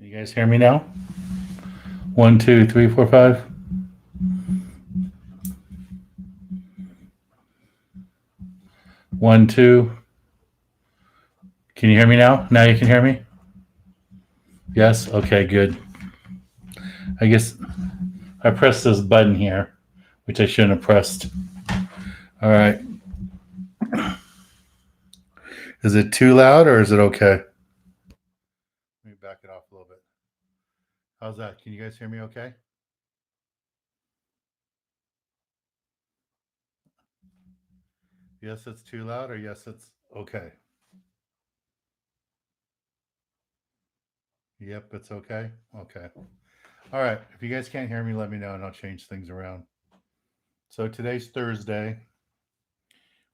You guys hear me now? 1, 2, 3, 4, 5. One, two. Can you hear me now? Now you can hear me? Yes? Okay, good. I guess I pressed this button here, which I shouldn't have pressed. All right. Is it too loud or is it okay? Let me back it off a little bit. How's that? Can you guys hear me okay? Yes, it's too loud, or yes, it's okay? Yep, it's okay. Okay. All right. If you guys can't hear me, let me know and I'll change things around. So today's Thursday.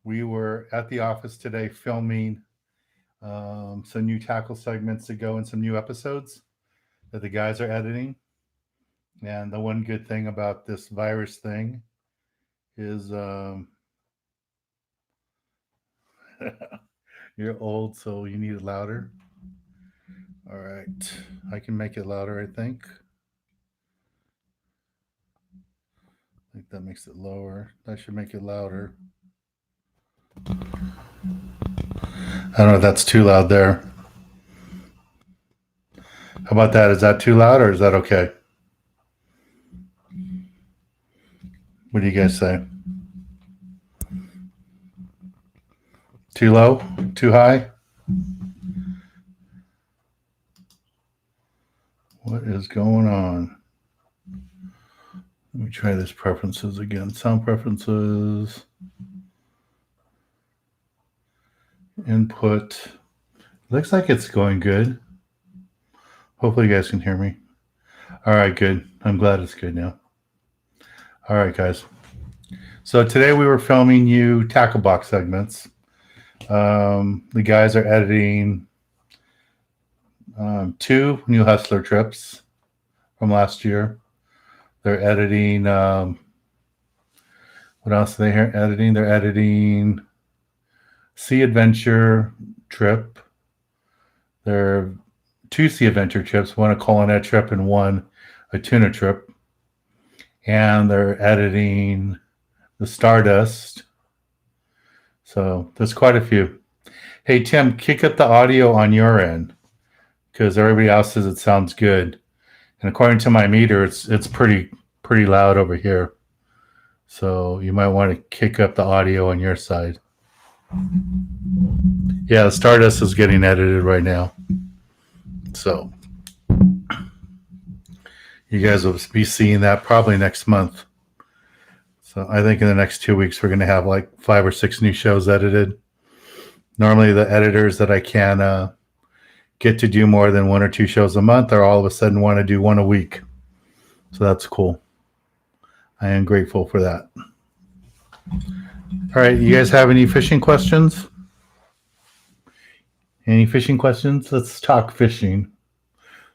We were at the office today filming some new tackle segments to go in some new episodes that the guys are editing. And the one good thing about this virus thing is you're old, so you need it louder. All right. I can make it louder, I think. I think that makes it lower. That should make it louder. I don't know if that's too loud there. How about that? Is that too loud or is that okay? What do you guys say? Too low? Too high? What is going on? Let me try this preferences again. Sound preferences. Input. Looks like it's going good. Hopefully you guys can hear me. All right, good. I'm glad it's good now. All right, guys. So today we were filming you tackle box segments. The guys are editing 2 new Hustler trips from last year. They're editing, what else are they editing? They're editing Sea Adventure trip. They're 2 Sea Adventure trips, one a Colonet trip and one a Tuna trip. And they're editing the Stardust. So there's quite a few. Hey, Tim, kick up the audio on your end because everybody else says it sounds good. And according to my meter, it's pretty loud over here. So you might want to kick up the audio on your side. Yeah, the Stardust is getting edited right now. So you guys will be seeing that probably next month. So I think in the next 2 weeks, we're going to have like 5 or 6 new shows edited. Normally the editors that I can get to do more than 1 or 2 shows a month are all of a sudden want to do 1 a week. So that's cool. I am grateful for that. All right, you guys have any fishing questions? Any fishing questions? Let's talk fishing.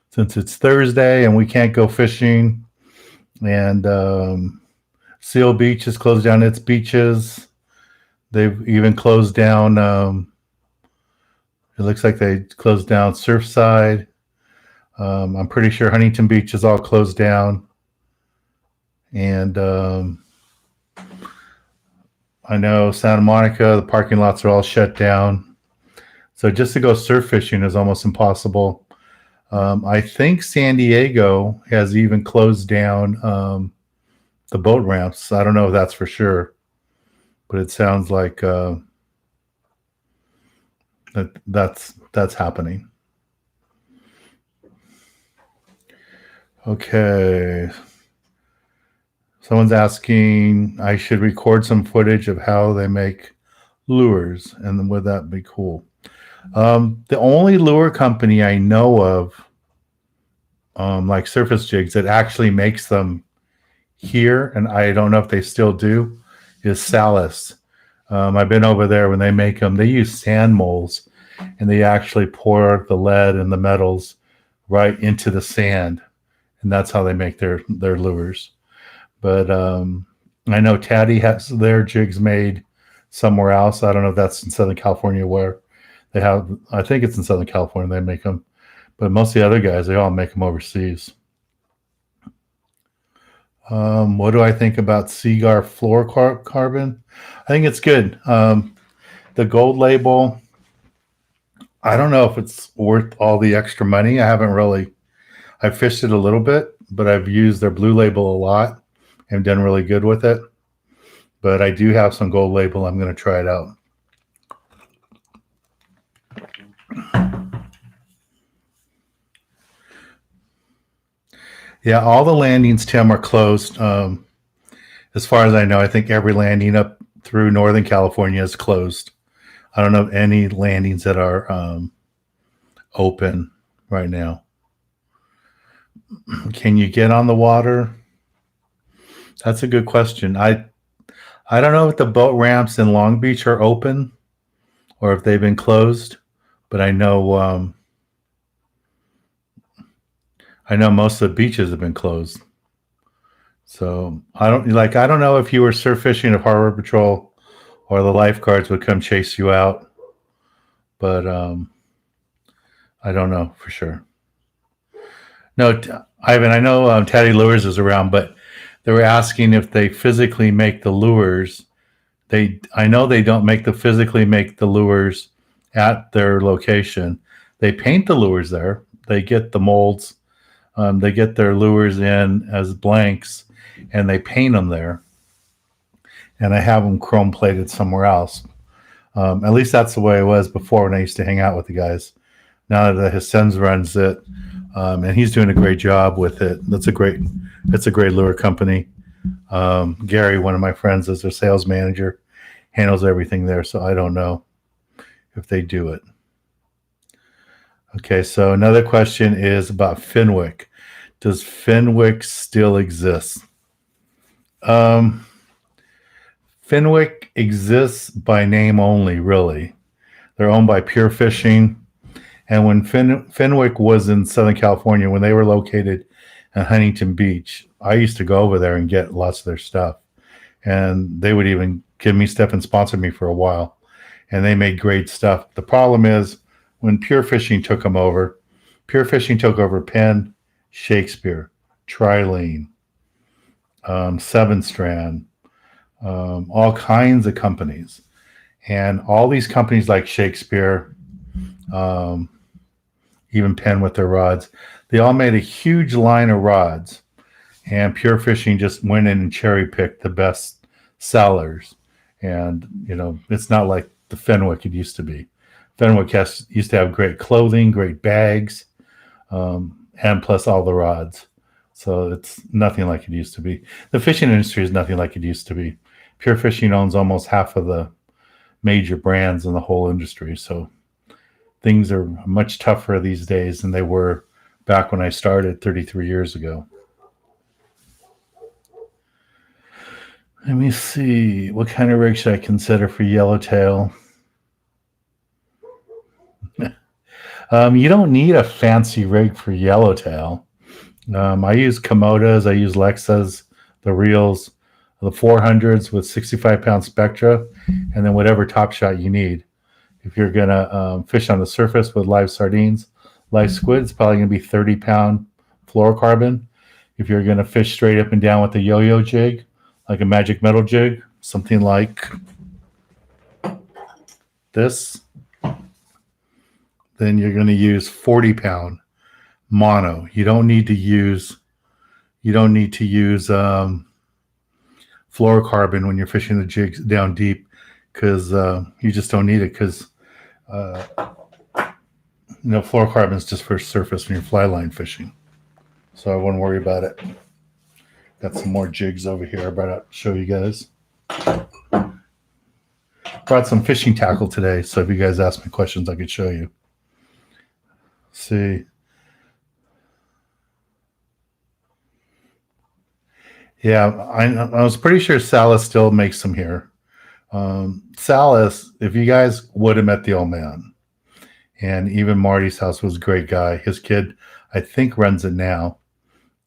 Since it's Thursday and we can't go fishing, and Seal Beach has closed down its beaches. They've even closed down, it looks like they closed down Surfside. I'm pretty sure Huntington Beach is all closed down. And I know Santa Monica, the parking lots are all shut down. So just to go surf fishing is almost impossible. I think San Diego has even closed down the boat ramps. I don't know if that's for sure, but it sounds like that's happening. Okay. Someone's asking, I should record some footage of how they make lures, and would that be cool? The only lure company I know of, like Surface Jigs, that actually makes them here, and I don't know if they still do, is Salis. I've been over there when they make them. They use sand molds, and they actually pour the lead and the metals right into the sand, and that's how they make their lures. But I know Taddy has their jigs made somewhere else. I don't know if that's in Southern California where they have. I think it's in Southern California they make them. But most of the other guys, they all make them overseas. What do I think about Seagar fluorocarbon? I think it's good. The gold label, I don't know if it's worth all the extra money. I've fished it a little bit, but I've used their blue label a lot and done really good with it. But I do have some gold label. I'm going to try it out. Yeah, all the landings, Tim, are closed. As far as I know, I think every landing up through Northern California is closed. I don't know of any landings that are open right now. Can you get on the water? That's a good question. I don't know if the boat ramps in Long Beach are open or if they've been closed, but I know most of the beaches have been closed. So I don't know if you were surf fishing, if Harbor Patrol or the lifeguards would come chase you out, but I don't know for sure. No, Ivan, I know Teddy Lures is around, but they were asking if they physically make the lures. I know they don't physically make the lures at their location. They paint the lures there. They get the molds. They get their lures in as blanks, and they paint them there. And I have them chrome plated somewhere else. At least that's the way it was before when I used to hang out with the guys. Now that his son runs it, and he's doing a great job with it. It's a great lure company. Gary, one of my friends, is their sales manager, handles everything there. So I don't know if they do it. Okay, so another question is about Fenwick. Does Fenwick still exist? Fenwick exists by name only, really. They're owned by Pure Fishing. And when Fenwick was in Southern California, when they were located in Huntington Beach, I used to go over there and get lots of their stuff. And they would even give me stuff and sponsor me for a while. And they made great stuff. The problem is when Pure Fishing took them over, Pure Fishing took over Penn, Shakespeare, Trilene, Seven Strand, all kinds of companies. And all these companies like Shakespeare, even Penn with their rods, they all made a huge line of rods. And Pure Fishing just went in and cherry picked the best sellers. And, it's not like the Fenwick it used to be. Fenwick used to have great clothing, great bags, and plus all the rods. So it's nothing like it used to be. The fishing industry is nothing like it used to be. Pure Fishing owns almost half of the major brands in the whole industry. So things are much tougher these days than they were back when I started 33 years ago. Let me see. What kind of rig should I consider for yellowtail? You don't need a fancy rig for yellowtail. I use Komodas. I use Lexas, the reels, the 400s with 65-pound Spectra, and then whatever top shot you need. If you're going to fish on the surface with live sardines, live squid, it's probably going to be 30-pound fluorocarbon. If you're going to fish straight up and down with a yo-yo jig, like a magic metal jig, something like this, then you're going to use 40-pound mono. You don't need to use fluorocarbon when you're fishing the jigs down deep, because you just don't need it, because fluorocarbon is just for surface when you're fly line fishing. So I wouldn't worry about it. Got some more jigs over here I brought out to show you guys. Brought some fishing tackle today, so if you guys ask me questions, I could show you. See. Yeah, I was pretty sure Salas still makes them here. Salas, if you guys would have met the old man, and even Marty's house was a great guy. His kid, I think, runs it now.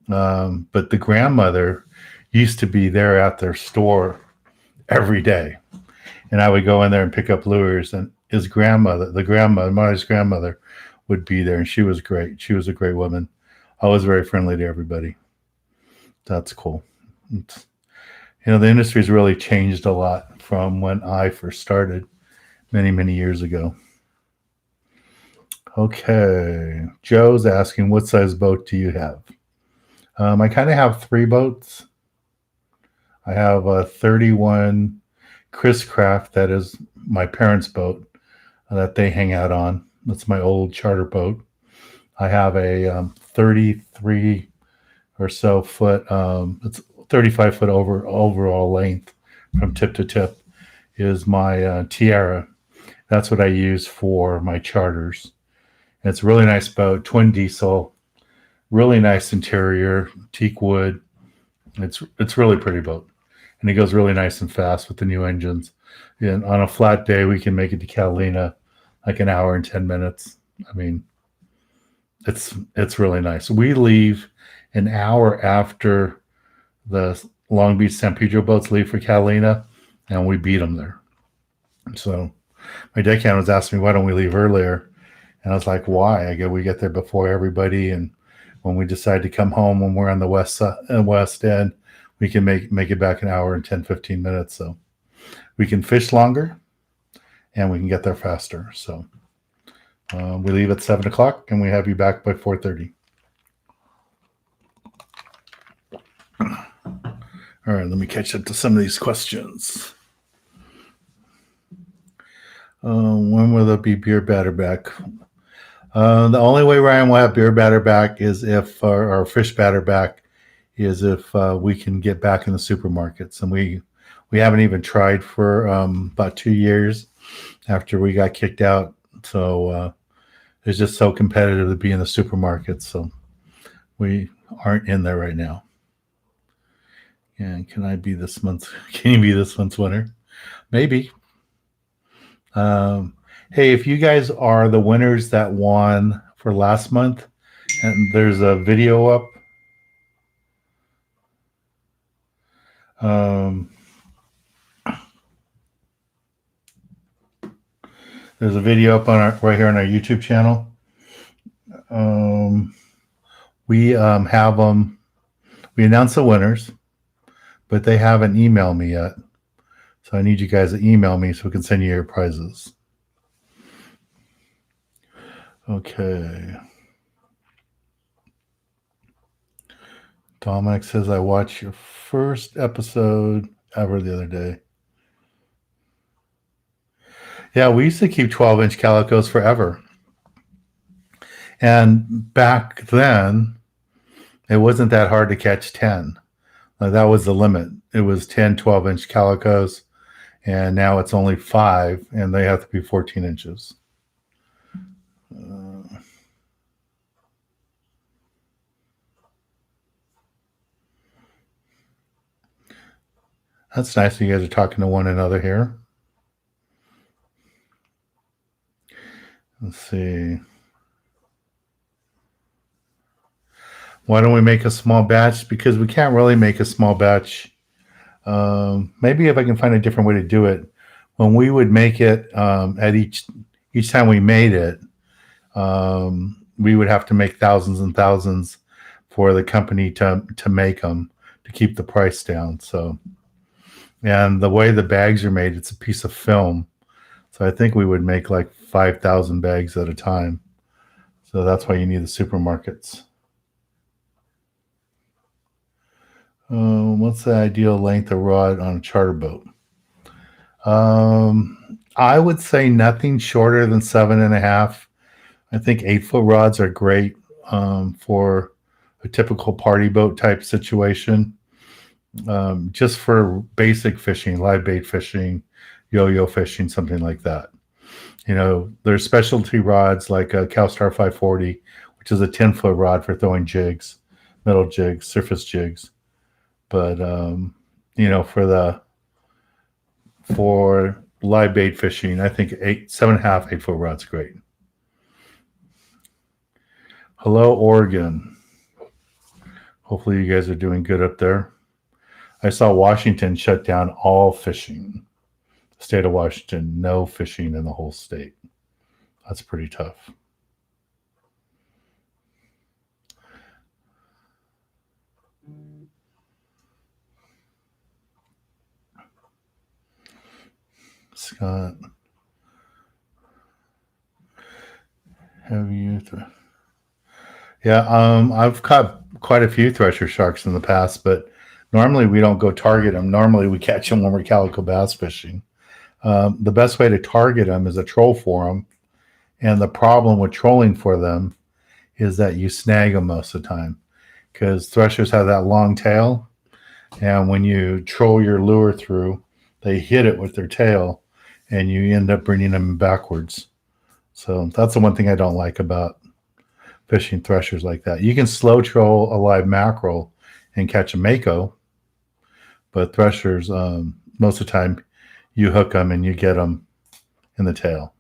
But the grandmother used to be there at their store every day. And I would go in there and pick up lures. And his grandmother, Marty's grandmother, would be there, and she was great. She was a great woman. I was very friendly to everybody. That's cool. It's, the industry's really changed a lot from when I first started many, many years ago. Okay. Joe's asking, what size boat do you have? I kind of have 3 boats. I have a 31 Chris Craft that is my parents' boat that they hang out on. That's my old charter boat. I have a 33 or so foot, it's 35 foot overall length from tip to tip is my Tiara. That's what I use for my charters. And it's a really nice boat, twin diesel, really nice interior, teak wood. It's really pretty boat. And it goes really nice and fast with the new engines. And on a flat day, we can make it to Catalina like an hour and 10 minutes. I mean, it's really nice. We leave an hour after the Long Beach San Pedro boats leave for Catalina, and we beat them there. So my deckhand was asking me, why don't we leave earlier? And I was like, why? I go, we get there before everybody, and when we decide to come home when we're on the west end, we can make it back an hour and 10, 15 minutes. So we can fish longer and we can get there faster. So we leave at 7 o'clock and we have you back by 4:30. All right, let me catch up to some of these questions. When will there be beer batter back? The only way Ryan will have beer batter back is if, or fish batter back, is if we can get back in the supermarkets. And we haven't even tried for about 2 years after we got kicked out. So it's just so competitive to be in the supermarkets. So we aren't in there right now. And can you be this month's winner? Maybe. Hey, if you guys are the winners that won for last month, and there's a video up. There's a video up on right here on our YouTube channel. We have them. We announced the winners, but they haven't emailed me yet. So I need you guys to email me so we can send you your prizes. Okay. Dominic says, I watched your first episode ever the other day. Yeah, we used to keep 12-inch calicos forever. And back then, it wasn't that hard to catch 10. That was the limit. It was 10, 12-inch calicos. And now it's only 5, and they have to be 14 inches. That's nice. You guys are talking to one another here. Let's see. Why don't we make a small batch? Because we can't really make a small batch. Maybe if I can find a different way to do it. When we would make it at each time we made it, we would have to make thousands and thousands for the company to make them to keep the price down. So, and the way the bags are made, it's a piece of film. So I think we would make like 5,000 bags at a time. So that's why you need the supermarkets. What's the ideal length of rod on a charter boat? I would say nothing shorter than 7.5. I think 8-foot rods are great for a typical party boat type situation. Just for basic fishing, live bait fishing, yo-yo fishing, something like that. There's specialty rods like a CalStar 540, which is a 10-foot rod for throwing jigs, metal jigs, surface jigs. But for live bait fishing, I think 7.5, 8-foot rod's great. Hello, Oregon. Hopefully you guys are doing good up there. I saw Washington shut down all fishing. The state of Washington, no fishing in the whole state. That's pretty tough. Scott. Have you? Yeah, I've caught quite a few thresher sharks in the past, but normally we don't go target them. Normally we catch them when we're calico bass fishing. The best way to target them is a troll for them. And the problem with trolling for them is that you snag them most of the time because threshers have that long tail. And when you troll your lure through, they hit it with their tail and you end up bringing them backwards. So that's the one thing I don't like about fishing threshers like that. You can slow troll a live mackerel and catch a mako, but threshers, most of the time, you hook them and you get them in the tail.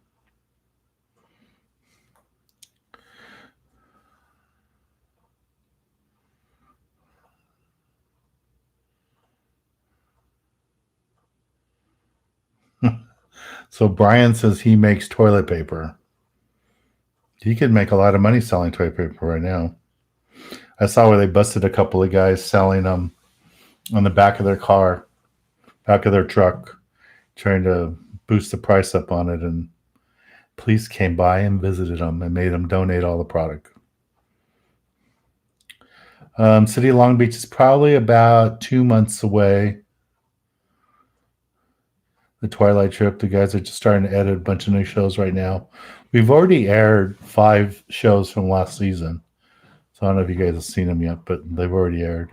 So Brian says he makes toilet paper. He could make a lot of money selling toilet paper right now. I saw where they busted a couple of guys selling them on the back of their car, back of their truck, trying to boost the price up on it. And police came by and visited them and made them donate all the product. City of Long Beach is probably about 2 months away. The Twilight Trip, the guys are just starting to edit a bunch of new shows right now. We've already aired 5 shows from last season. So I don't know if you guys have seen them yet, but they've already aired.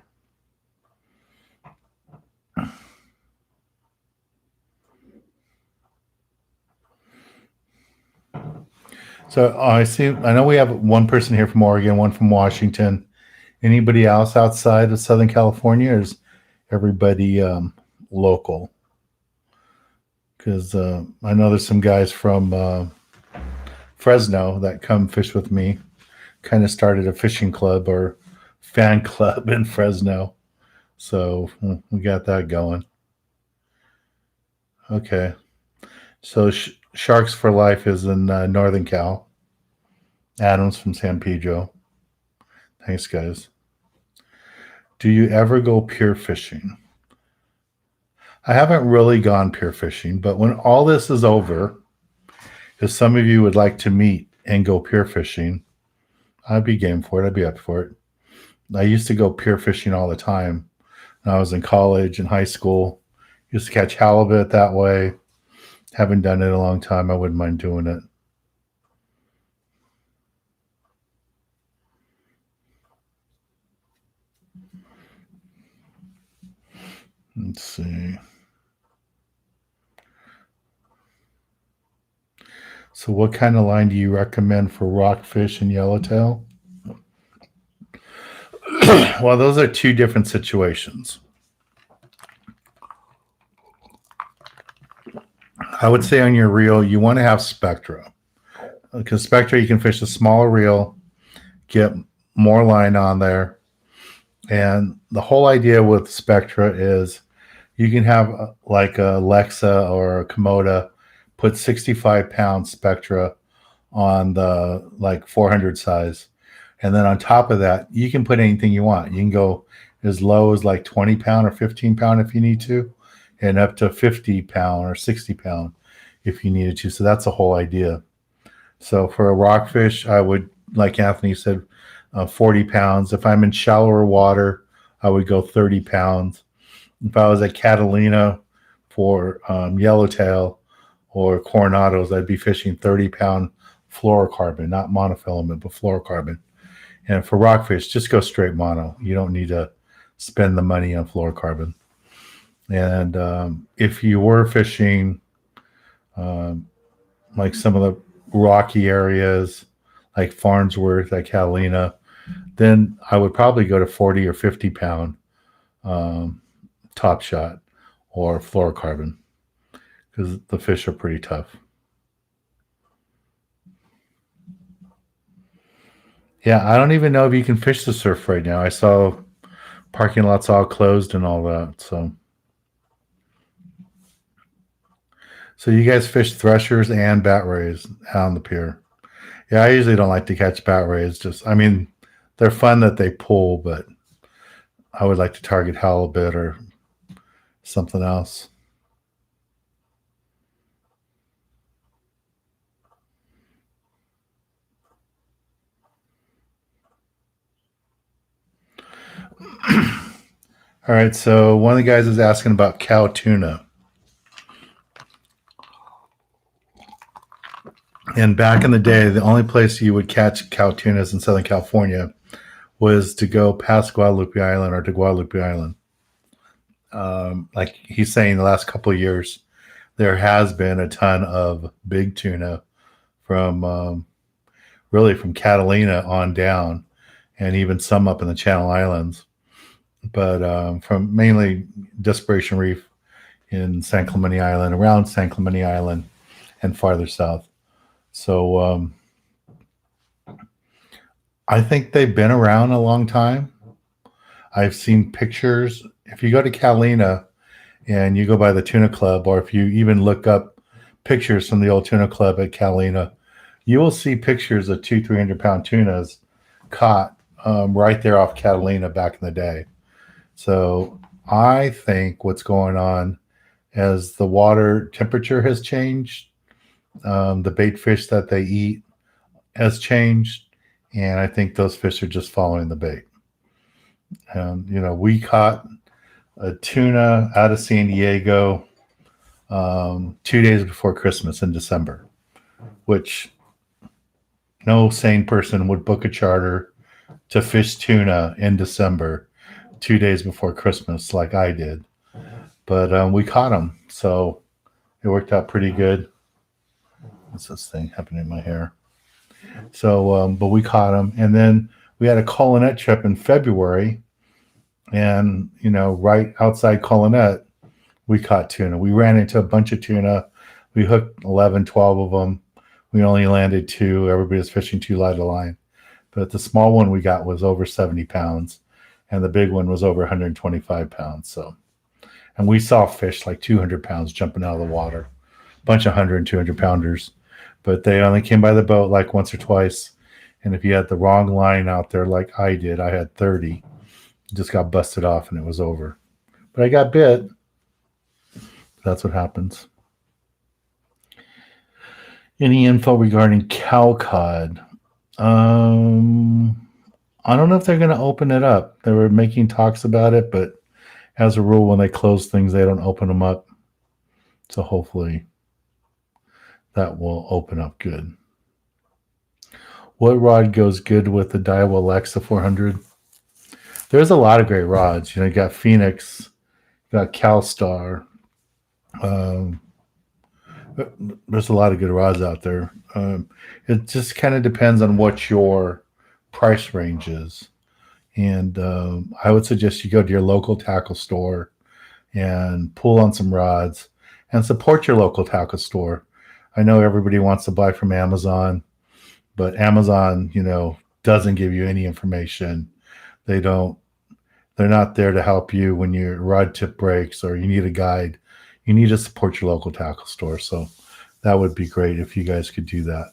So I know we have one person here from Oregon, one from Washington. Anybody else outside of Southern California, or is everybody local? Because I know there's some guys from Fresno that come fish with me. Kind of started a fishing club or fan club in Fresno. So we got that going. Okay. So Sharks for Life is in Northern Cal. Adam's from San Pedro. Thanks, guys. Do you ever go pier fishing? I haven't really gone pier fishing, but when all this is over, if some of you would like to meet and go pier fishing, I'd be game for it. I'd be up for it. I used to go pier fishing all the time when I was in college and high school. Used to catch halibut that way. Haven't done it in a long time. I wouldn't mind doing it. Let's see. So what kind of line do you recommend for rockfish and yellowtail? Well, those are two different situations. I would say on your reel, you want to have spectra. Because spectra, you can fish a smaller reel, get more line on there. And the whole idea with spectra is you can have like a Lexa or a Komoda put 65-pound spectra on the like 400 size. And then on top of that, you can put anything you want. You can go as low as like 20-pound or 15-pound if you need to, and up to 50-pound or 60-pound if you needed to. So that's the whole idea. So for a rockfish, I would, like Anthony said, 40 pounds. If I'm in shallower water, I would go 30 pounds. If I was at Catalina for yellowtail or coronados, I'd be fishing 30-pound fluorocarbon, not monofilament, but fluorocarbon. And for rockfish, just go straight mono. You don't need to spend the money on fluorocarbon. And if you were fishing like some of the rocky areas, like Farnsworth, like Catalina, then I would probably go to 40 or 50-pound top shot or fluorocarbon because the fish are pretty tough. Yeah, I don't even know if you can fish the surf right now. I saw parking lots all closed and all that. So you guys fish threshers and bat rays out on the pier. Yeah, I usually don't like to catch bat rays. I mean, they're fun that they pull, but I would like to target halibut or something else. All right, so one of the guys is asking about cow tuna. And back in the day, the only place you would catch cow tunas in Southern California was to go past Guadalupe Island or to Guadalupe Island. Like he's saying, the last couple of years, there has been a ton of big tuna from really from Catalina on down, and even some up in the Channel Islands, but from mainly Desperation Reef in San Clemente Island, around San Clemente Island, and farther south. So I think they've been around a long time. I've seen pictures. If you go to Catalina and you go by the Tuna Club, or if you even look up pictures from the old Tuna Club at Catalina, you will see pictures of 200-300-pound tunas caught right there off Catalina back in the day. So I think what's going on as the water temperature has changed, the bait fish that they eat has changed, and I think those fish are just following the bait. We caught a tuna out of San Diego 2 days before Christmas in December, which no sane person would book a charter to fish tuna in December 2 days before Christmas like I did. But we caught them, so it worked out pretty good. What's this thing happening in my hair? So, but we caught them, and then we had a Colonet trip in February, and right outside Colonet, we caught tuna. We ran into a bunch of tuna. We hooked 11, 12 of them. We only landed 2. Everybody was fishing too light a line, but the small one we got was over 70 pounds, and the big one was over 125 pounds. So, and we saw fish like 200 pounds jumping out of the water, a bunch of 100 and 200 pounders. But they only came by the boat like once or twice. And if you had the wrong line out there like I did, I had 30, just got busted off and it was over. But I got bit. That's what happens. Any info regarding cow cod? I don't know if they're going to open it up. They were making talks about it, but as a rule, when they close things, they don't open them up. So hopefully that will open up good. What rod goes good with the Daiwa Alexa 400? There's a lot of great rods. You got Phoenix, you got CalStar. There's a lot of good rods out there. It just kind of depends on what your price range is. And I would suggest you go to your local tackle store and pull on some rods and support your local tackle store. I know everybody wants to buy from Amazon, but Amazon, doesn't give you any information. They're not there to help you when your rod tip breaks or you need a guide. You need to support your local tackle store. So that would be great if you guys could do that.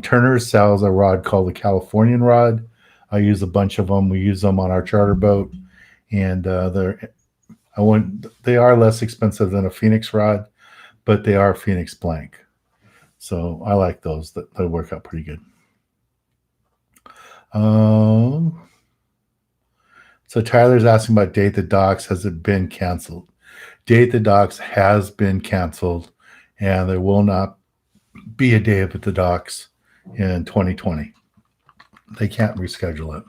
Turner sells a rod called the Californian rod. I use a bunch of them. We use them on our charter boat, and they are less expensive than a Phoenix rod, but they are Phoenix blank. So I like those. They work out pretty good. So Tyler's asking about Day at the Docks. Has it been canceled? Day at the Docks has been canceled, and there will not be a Day at the Docks in 2020. They can't reschedule it.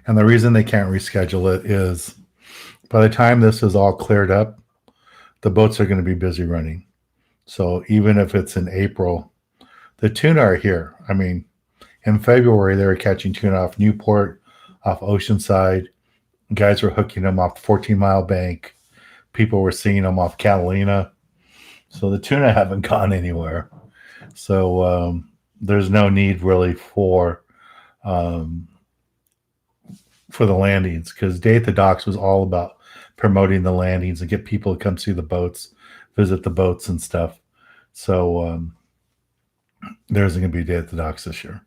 And the reason they can't reschedule it is by the time this is all cleared up, the boats are going to be busy running. So even if it's in April, the tuna are here. I mean, in February, they were catching tuna off Newport, off Oceanside. Guys were hooking them off 14-mile bank. People were seeing them off Catalina. So the tuna haven't gone anywhere. So there's no need really for the landings, because Day at the Docks was all about promoting the landings and get people to come see the boats, visit the boats and stuff. So there isn't going to be a Day at the Docks this year.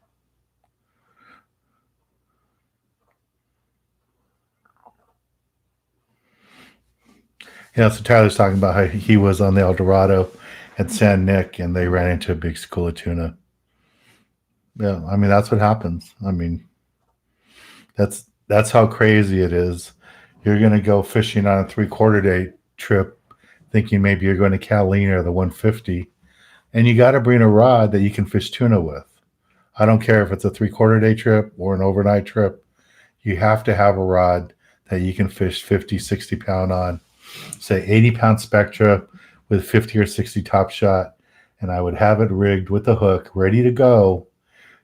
Yeah, so Tyler's talking about how he was on the El Dorado at San Nick and they ran into a big school of tuna. Yeah, I mean, that's what happens. I mean, That's how crazy it is. You're going to go fishing on a 3/4 day trip, thinking maybe you're going to Catalina or the 150, and you got to bring a rod that you can fish tuna with. I don't care if it's a 3/4 day trip or an overnight trip. You have to have a rod that you can fish 50, 60 pound on, say 80-pound Spectra with 50 or 60 top shot. And I would have it rigged with a hook ready to go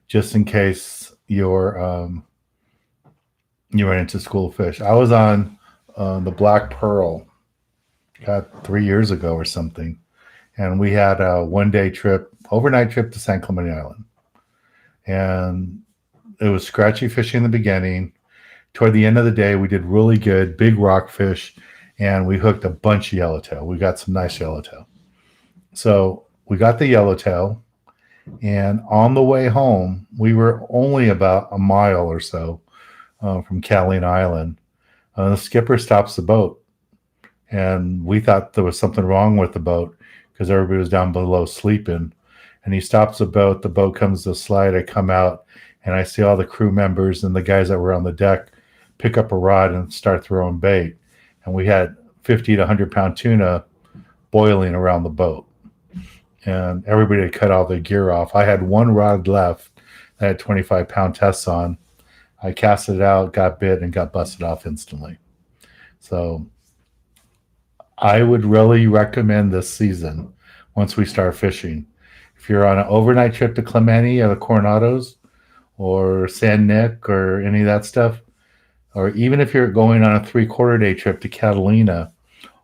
just in case you run into school fish. I was on the Black Pearl, God, 3 years ago or something. And we had a 1 day trip, overnight trip to San Clemente Island. And it was scratchy fishing in the beginning. Toward the end of the day, we did really good, big rockfish, and we hooked a bunch of yellowtail. We got some nice yellowtail. So we got the yellowtail, and on the way home, we were only about a mile or so from Catalina Island. The skipper stops the boat, and we thought there was something wrong with the boat because everybody was down below sleeping. And he stops the boat. The boat comes to slide. I come out, and I see all the crew members and the guys that were on the deck pick up a rod and start throwing bait. And we had 50 to 100-pound tuna boiling around the boat. And everybody had cut all their gear off. I had one rod left that had 25-pound tests on. I cast it out, got bit, and got busted off instantly. So I would really recommend this season once we start fishing. If you're on an overnight trip to Clemente or the Coronados or San Nick or any of that stuff, or even if you're going on a 3/4 day trip to Catalina,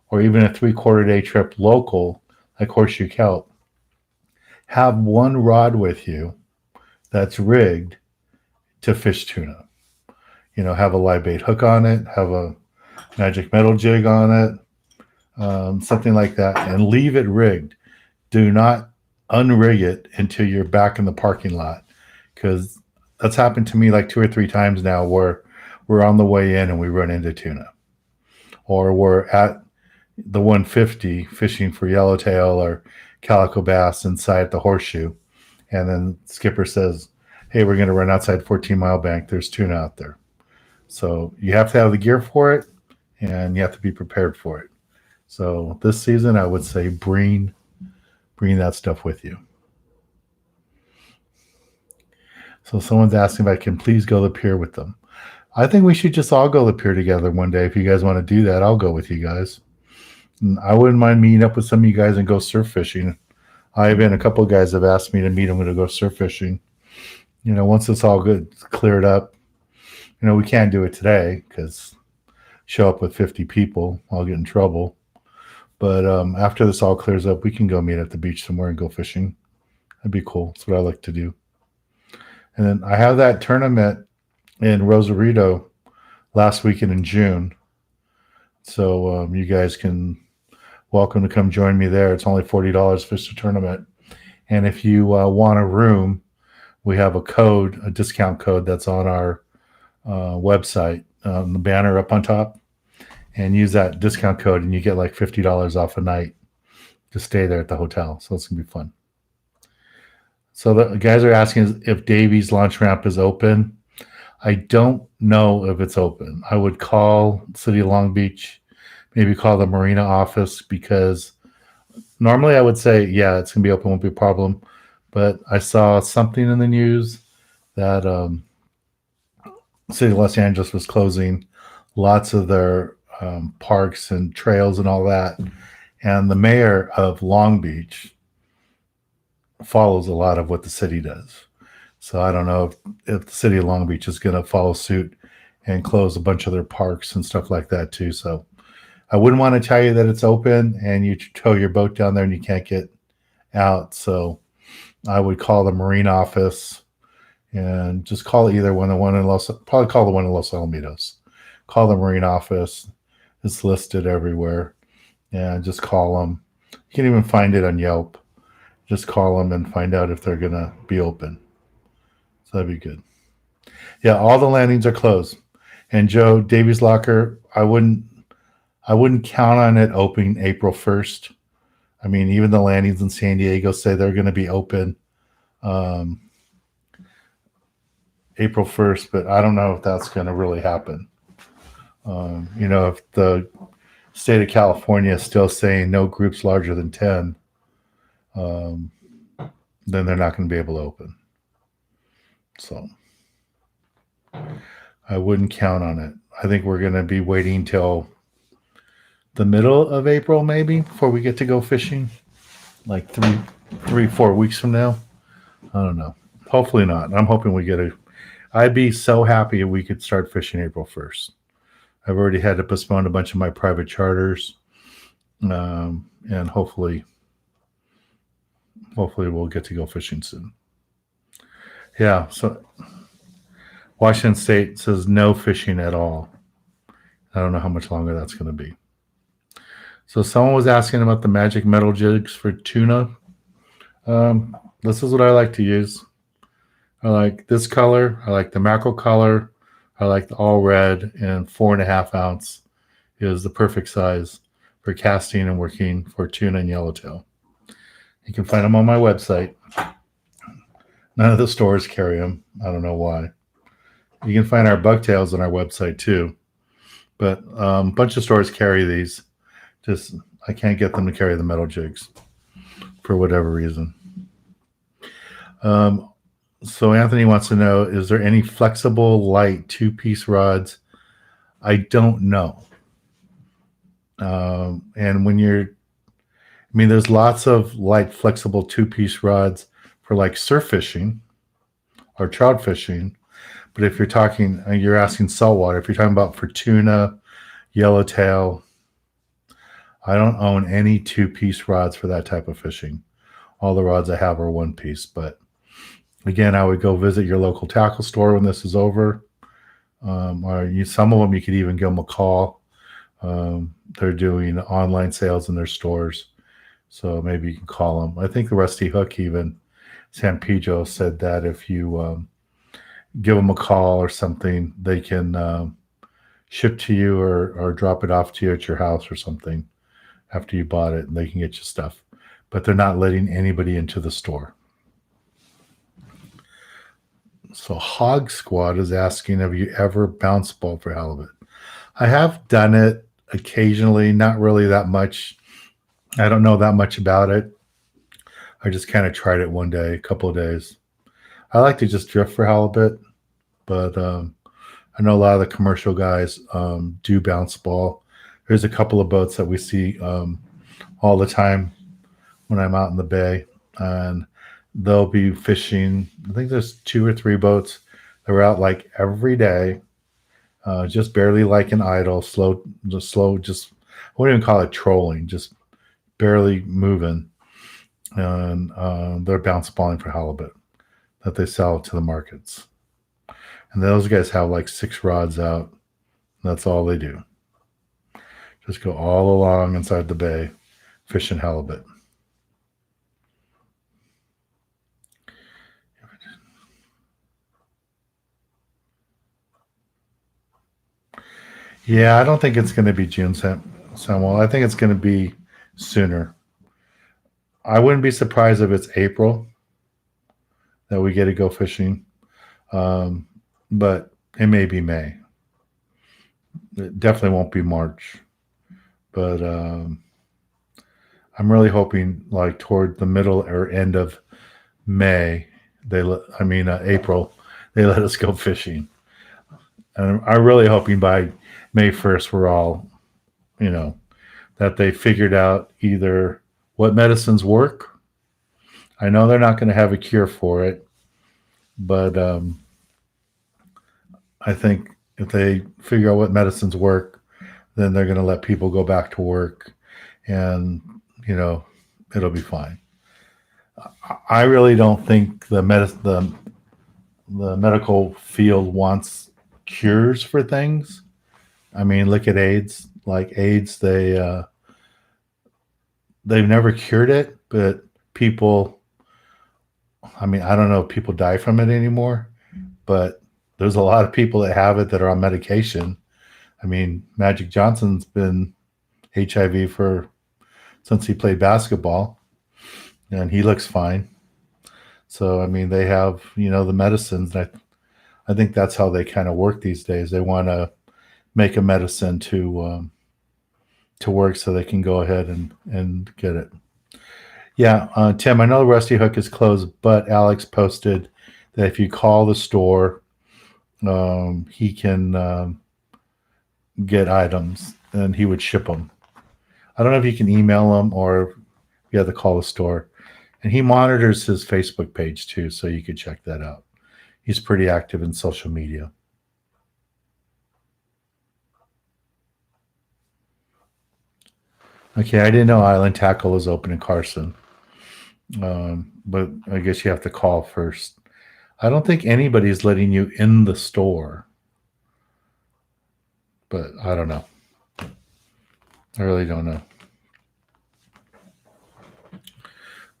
or even a 3/4 day trip local, like Horseshoe Kelp, have one rod with you that's rigged to fish tuna. Have a live bait hook on it, have a magic metal jig on it, something like that, and leave it rigged. Do not unrig it until you're back in the parking lot, because that's happened to me like 2 or 3 times now where we're on the way in and we run into tuna, or we're at the 150 fishing for yellowtail or calico bass inside the Horseshoe, and then skipper says, hey, we're going to run outside 14 Mile Bank, there's tuna out there. So you have to have the gear for it, and you have to be prepared for it. So this season I would say bring that stuff with you. So someone's asking if I can please go to the pier with them. I think we should just all go to the pier together one day. If you guys want to do that, I'll go with you guys. And I wouldn't mind meeting up with some of you guys and go surf fishing. I've been a couple of guys have asked me to meet them to go surf fishing. Once it's all good, cleared up. We can't do it today because show up with 50 people, I'll get in trouble. But after this all clears up, we can go meet at the beach somewhere and go fishing. That'd be cool. That's what I like to do. And then I have that tournament in Rosarito last weekend in June. So you guys can welcome to come join me there. It's only $40 to fish the tournament. And if you want a room, we have a discount code that's on our website, the banner up on top, and use that discount code and you get like $50 off a night to stay there at the hotel. So it's going to be fun. So the guys are asking if Davies launch ramp is open. I don't know if it's open. I would call City of Long Beach, maybe call the marina office, because normally I would say, yeah, it's going to be open, won't be a problem. But I saw something in the news that City of Los Angeles was closing lots of their parks and trails and all that. And the mayor of Long Beach follows a lot of what the city does. So I don't know if the city of Long Beach is going to follow suit and close a bunch of their parks and stuff like that too. So I wouldn't want to tell you that it's open and you tow your boat down there and you can't get out. So I would call the marine office and just call either one. Probably call the one in Los Alamitos. Call the marine office. It's listed everywhere. And just call them. You can even find it on Yelp. Just call them and find out if they're going to be open. So that'd be good. Yeah, all the landings are closed. And Joe, Davies Locker, I wouldn't count on it opening April 1st. I mean, even the landings in San Diego say they're going to be open April 1st, but I don't know if that's going to really happen. If the state of California is still saying no groups larger than 10, then they're not going to be able to open. So I wouldn't count on it. I think we're going to be waiting till the middle of April, maybe, before we get to go fishing. Like 4 weeks from now. I don't know. Hopefully not. I'm hoping we get I'd be so happy if we could start fishing April 1st. I've already had to postpone a bunch of my private charters. And hopefully we'll get to go fishing soon. Yeah, so Washington State says no fishing at all. I don't know how much longer that's going to be. So someone was asking about the magic metal jigs for tuna. This is what I like to use. I like this color. I like the mackerel color. I like the all red, and 4.5 ounce is the perfect size for casting and working for tuna and yellowtail. You can find them on my website. None of the stores carry them. I don't know why. You can find our bugtails on our website too. But a bunch of stores carry these. Just I can't get them to carry the metal jigs for whatever reason. So Anthony wants to know, is there any flexible light 2-piece rods? I don't know. And there's lots of light flexible 2-piece rods for like surf fishing or trout fishing. But if you're asking saltwater, if you're talking about for tuna, yellowtail, I don't own any 2-piece rods for that type of fishing. All the rods I have are 1-piece. But again, I would go visit your local tackle store when this is over. Some of them you could even give them a call. They're doing online sales in their stores. So maybe you can call them. I think the Rusty Hook, even San Pedro, said that if you give them a call or something, they can ship to you or drop it off to you at your house or something after you bought it, and they can get you stuff. But they're not letting anybody into the store. So Hog Squad is asking, have you ever bounce ball for halibut? I have done it occasionally, not really that much. I don't know that much about it. I just kind of tried it one day, a couple of days. I like to just drift for halibut, but I know a lot of the commercial guys do bounce ball. There's a couple of boats that we see all the time when I'm out in the bay, and they'll be fishing. I think there's 2 or 3 boats that are out like every day, just barely like an idle, slow. I wouldn't even call it trolling, just barely moving. And they're bounce balling for halibut that they sell to the markets. And those guys have like 6 rods out. That's all they do. Just go all along inside the bay, fishing halibut. Yeah, I don't think it's going to be June, Samuel. I think it's going to be sooner. I wouldn't be surprised if it's April that we get to go fishing, but it may be May. It definitely won't be March, but I'm really hoping like toward the middle or end of May, April, they let us go fishing. And I'm really hoping by May 1st, we're all, that they figured out either what medicines work. I know they're not going to have a cure for it, but I think if they figure out what medicines work, then they're going to let people go back to work, and it'll be fine. I really don't think the medical field wants cures for things. I mean, look at AIDS. Like AIDS, they've never cured it, but people. I mean, I don't know if people die from it anymore, but there's a lot of people that have it that are on medication. I mean, Magic Johnson's been HIV since he played basketball, and he looks fine. So, I mean, they have, the medicines. I I think that's how they kind of work these days. They want to make a medicine to work so they can go ahead and get it. Yeah, Tim, I know Rusty Hook is closed, but Alex posted that if you call the store, he can get items and he would ship them. I don't know if you can email them or you have to call the store. And he monitors his Facebook page too, so you could check that out. He's pretty active in social media. Okay, I didn't know Island Tackle was open in Carson. But I guess you have to call first. I don't think anybody's letting you in the store. But I don't know. I really don't know.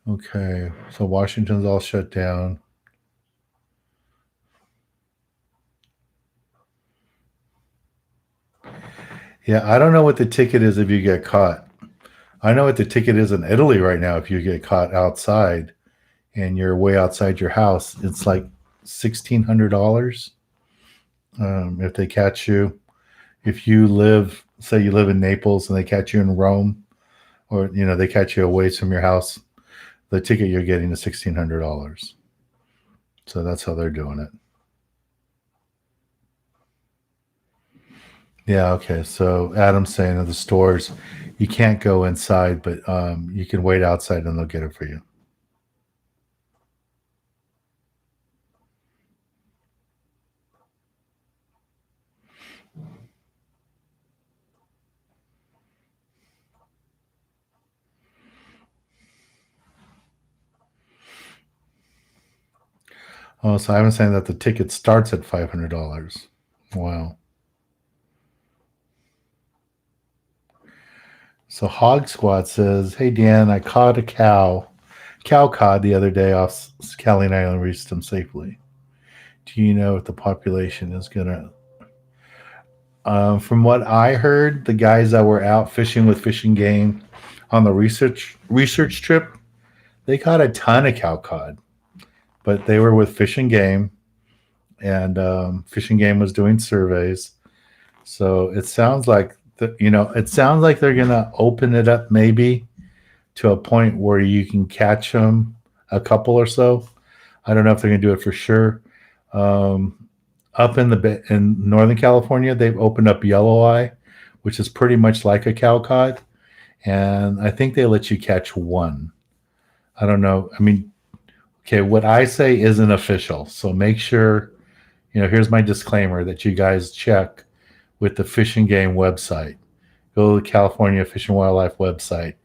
Okay, so Washington's all shut down. Yeah, I don't know what the ticket is if you get caught. I know what the ticket is in Italy right now if you get caught outside and you're way outside your house. It's like $1,600 if they catch you. If you live, say you live in Naples and they catch you in Rome, or they catch you away from your house, the ticket you're getting is $1,600. So that's how they're doing it. Yeah, okay. So Adam's saying at the stores, you can't go inside, but you can wait outside and they'll get it for you. Oh, so I'm saying that the ticket starts at $500. Wow. So Hog Squad says, "Hey Dan, I caught a cow cod the other day off Scallion Island, reached them safely. Do you know if the population is gonna?" From what I heard, the guys that were out fishing with Fishing Game on the research trip, they caught a ton of cow cod, but they were with Fishing Game, and Fishing Game was doing surveys. So it sounds like it sounds like they're gonna open it up maybe to a point where you can catch them, a couple or so. I don't know if they're gonna do it for sure. Up in Northern California, they've opened up yellow eye, which is pretty much like a cow cod, and I think they let you catch one. I don't know. I mean, okay, what I say isn't official, so make sure. Here's my disclaimer that you guys check with the Fishing Game website. Go to the California Fish and Wildlife website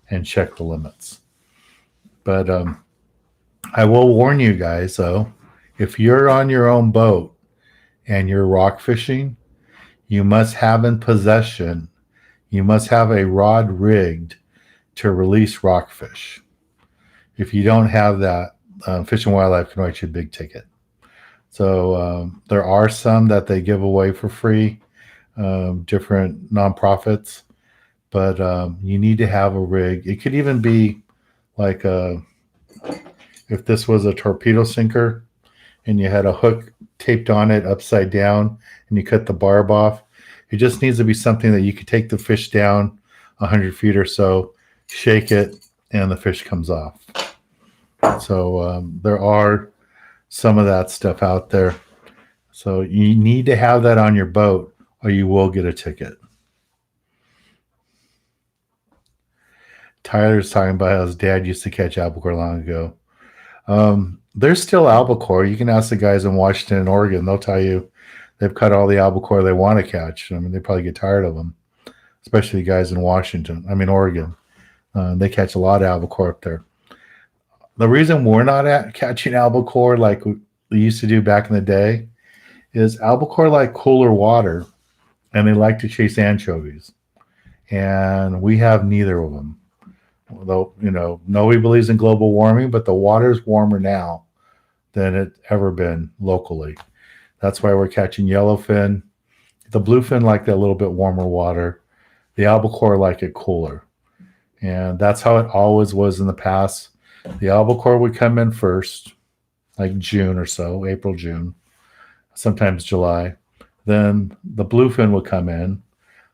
and check the limits. But I will warn you guys, though, if you're on your own boat and you're rock fishing, you must have in possession, you must have a rod rigged to release rockfish. If you don't have that, Fish and Wildlife can write you a big ticket. So there are some that they give away for free, different nonprofits, but you need to have a rig. It could even be like if this was a torpedo sinker and you had a hook taped on it upside down and you cut the barb off. It just needs to be something that you could take the fish down 100 feet or so, shake it, and the fish comes off. So there are some of that stuff out there. So you need to have that on your boat or you will get a ticket. Tyler's talking about how his dad used to catch albacore long ago. There's still albacore. You can ask the guys in Washington and Oregon. They'll tell you they've caught all the albacore they want to catch. I mean, they probably get tired of them, especially the guys in Oregon. They catch a lot of albacore up there. The reason we're not catching albacore like we used to do back in the day is albacore like cooler water, and they like to chase anchovies. And we have neither of them. Although, nobody believes in global warming, but the water's warmer now than it's ever been locally. That's why we're catching yellowfin. The bluefin like that little bit warmer water. The albacore like it cooler. And that's how it always was in the past. The albacore would come in first, like June or so, April, June. sometimes July. Then the bluefin would come in.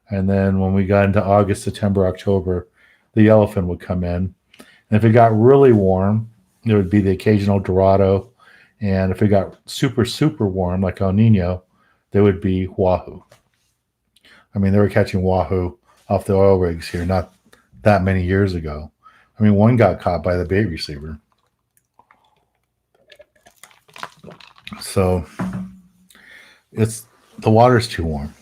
And then when we got into August, September, October, the yellowfin would come in. And if it got really warm, there would be the occasional Dorado. And if it got super, super warm, like El Nino, there would be wahoo. I mean, they were catching wahoo off the oil rigs here not that many years ago. I mean, one got caught by the bait receiver. So it's the water's too warm.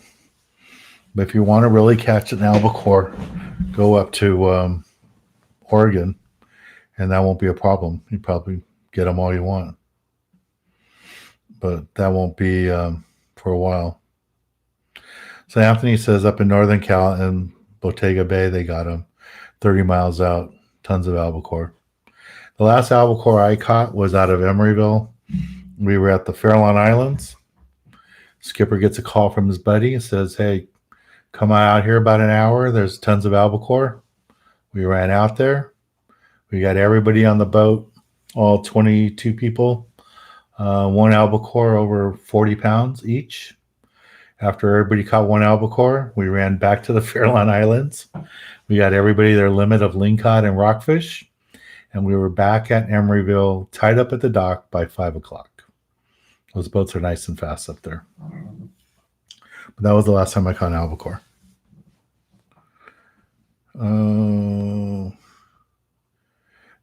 But if you want to really catch an albacore, go up to Oregon, and that won't be a problem. You probably get them all you want. But that won't be for a while. So Anthony says up in Northern Cal and Bottega Bay, they got them 30 miles out, tons of albacore. The last albacore I caught was out of Emeryville. We were at the Farallon Islands. Skipper gets a call from his buddy and says, hey, come out here about an hour. There's tons of albacore. We ran out there. We got everybody on the boat, all 22 people. One albacore over 40 pounds each. After everybody caught one albacore, we ran back to the Farallon Islands. We got everybody their limit of lingcod and rockfish. And we were back at Emeryville, tied up at the dock by 5 o'clock. Those boats are nice and fast up there. But that was the last time I caught an albacore.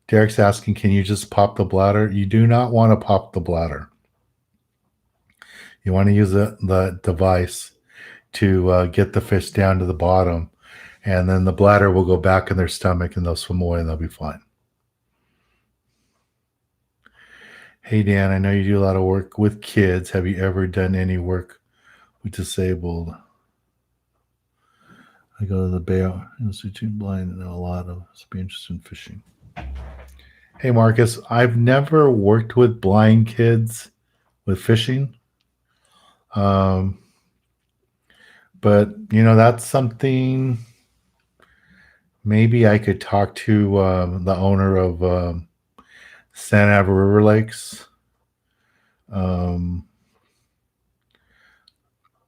Derek's asking, can you just pop the bladder? You do not want to pop the bladder. You want to use the device to get the fish down to the bottom, and then the bladder will go back in their stomach and they'll swim away and they'll be fine. Hey, Dan, I know you do a lot of work with kids. Have you ever done any work with disabled? I go to the Bay Institute blind and know a lot of us be interested in fishing. Hey, Marcus, I've never worked with blind kids with fishing. But, you know, that's something maybe I could talk to the owner of Santa Ava River Lakes.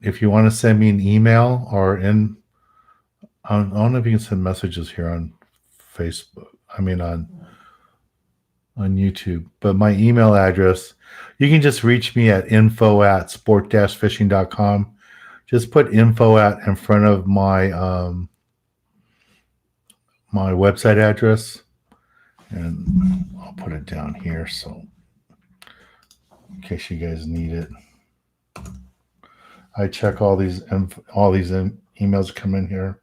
If you want to send me an email or I don't know if you can send messages here on Facebook. I mean, on YouTube. But my email address, you can just reach me at info@sport-fishing.com. Just put info at in front of my my website address, and I'll put it down here so in case you guys need it. I check all these emails come in here,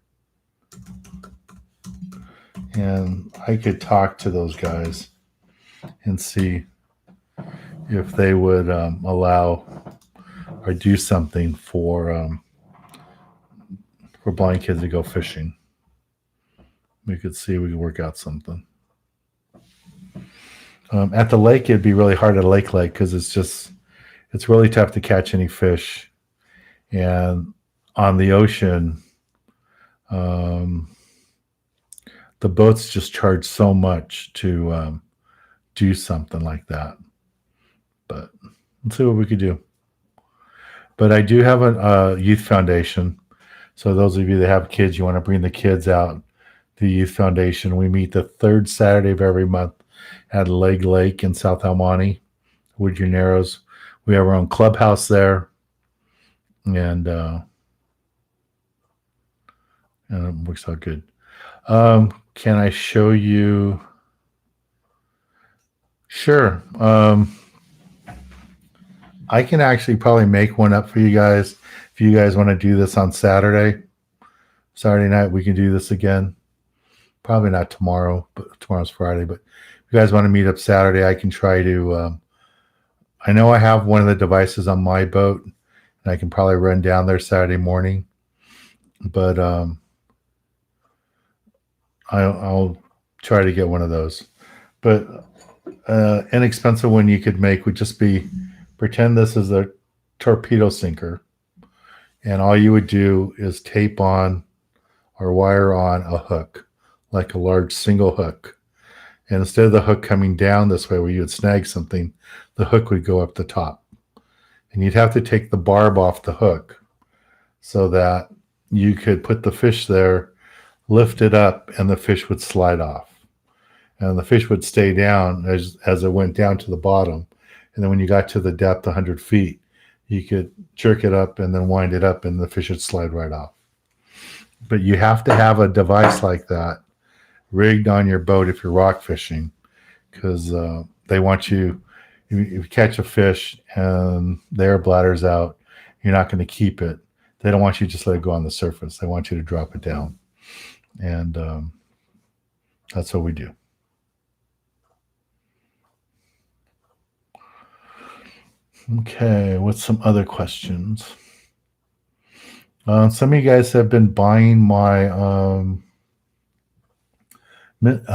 and I could talk to those guys and see if they would allow or do something for blind kids to go fishing. We could see if we could work out something. At the lake, it'd be really hard at a lake because it's really tough to catch any fish. And on the ocean, the boats just charge so much to do something like that. But let's see what we could do. But I do have a youth foundation. So those of you that have kids, you want to bring the kids out to the youth foundation. We meet the third Saturday of every month at Leg Lake in South El Monte, Woodyer Narrows. We have our own clubhouse there. And it works out good. Can I show you? Sure. I can actually probably make one up for you guys. If you guys want to do this on Saturday night, we can do this again. Probably not tomorrow, but tomorrow's Friday. But if you guys want to meet up Saturday, I can try to. I know I have one of the devices on my boat, and I can probably run down there Saturday morning. But I'll try to get one of those. But inexpensive one you could make would just be pretend this is a torpedo sinker, and all you would do is tape on or wire on a hook, like a large single hook. And instead of the hook coming down this way where you would snag something, the hook would go up the top. and you'd have to take the barb off the hook so that you could put the fish there, lift it up, and the fish would slide off. And the fish would stay down as it went down to the bottom. And then when you got to the depth, 100 feet, you could jerk it up and then wind it up, and the fish would slide right off. But you have to have a device like that rigged on your boat if you're rock fishing, because they want you, if you catch a fish and their bladder's out, you're not going to keep it. They don't want you to just let it go on the surface. They want you to drop it down. And that's what we do. Okay, what's some other questions? Some of you guys have been buying my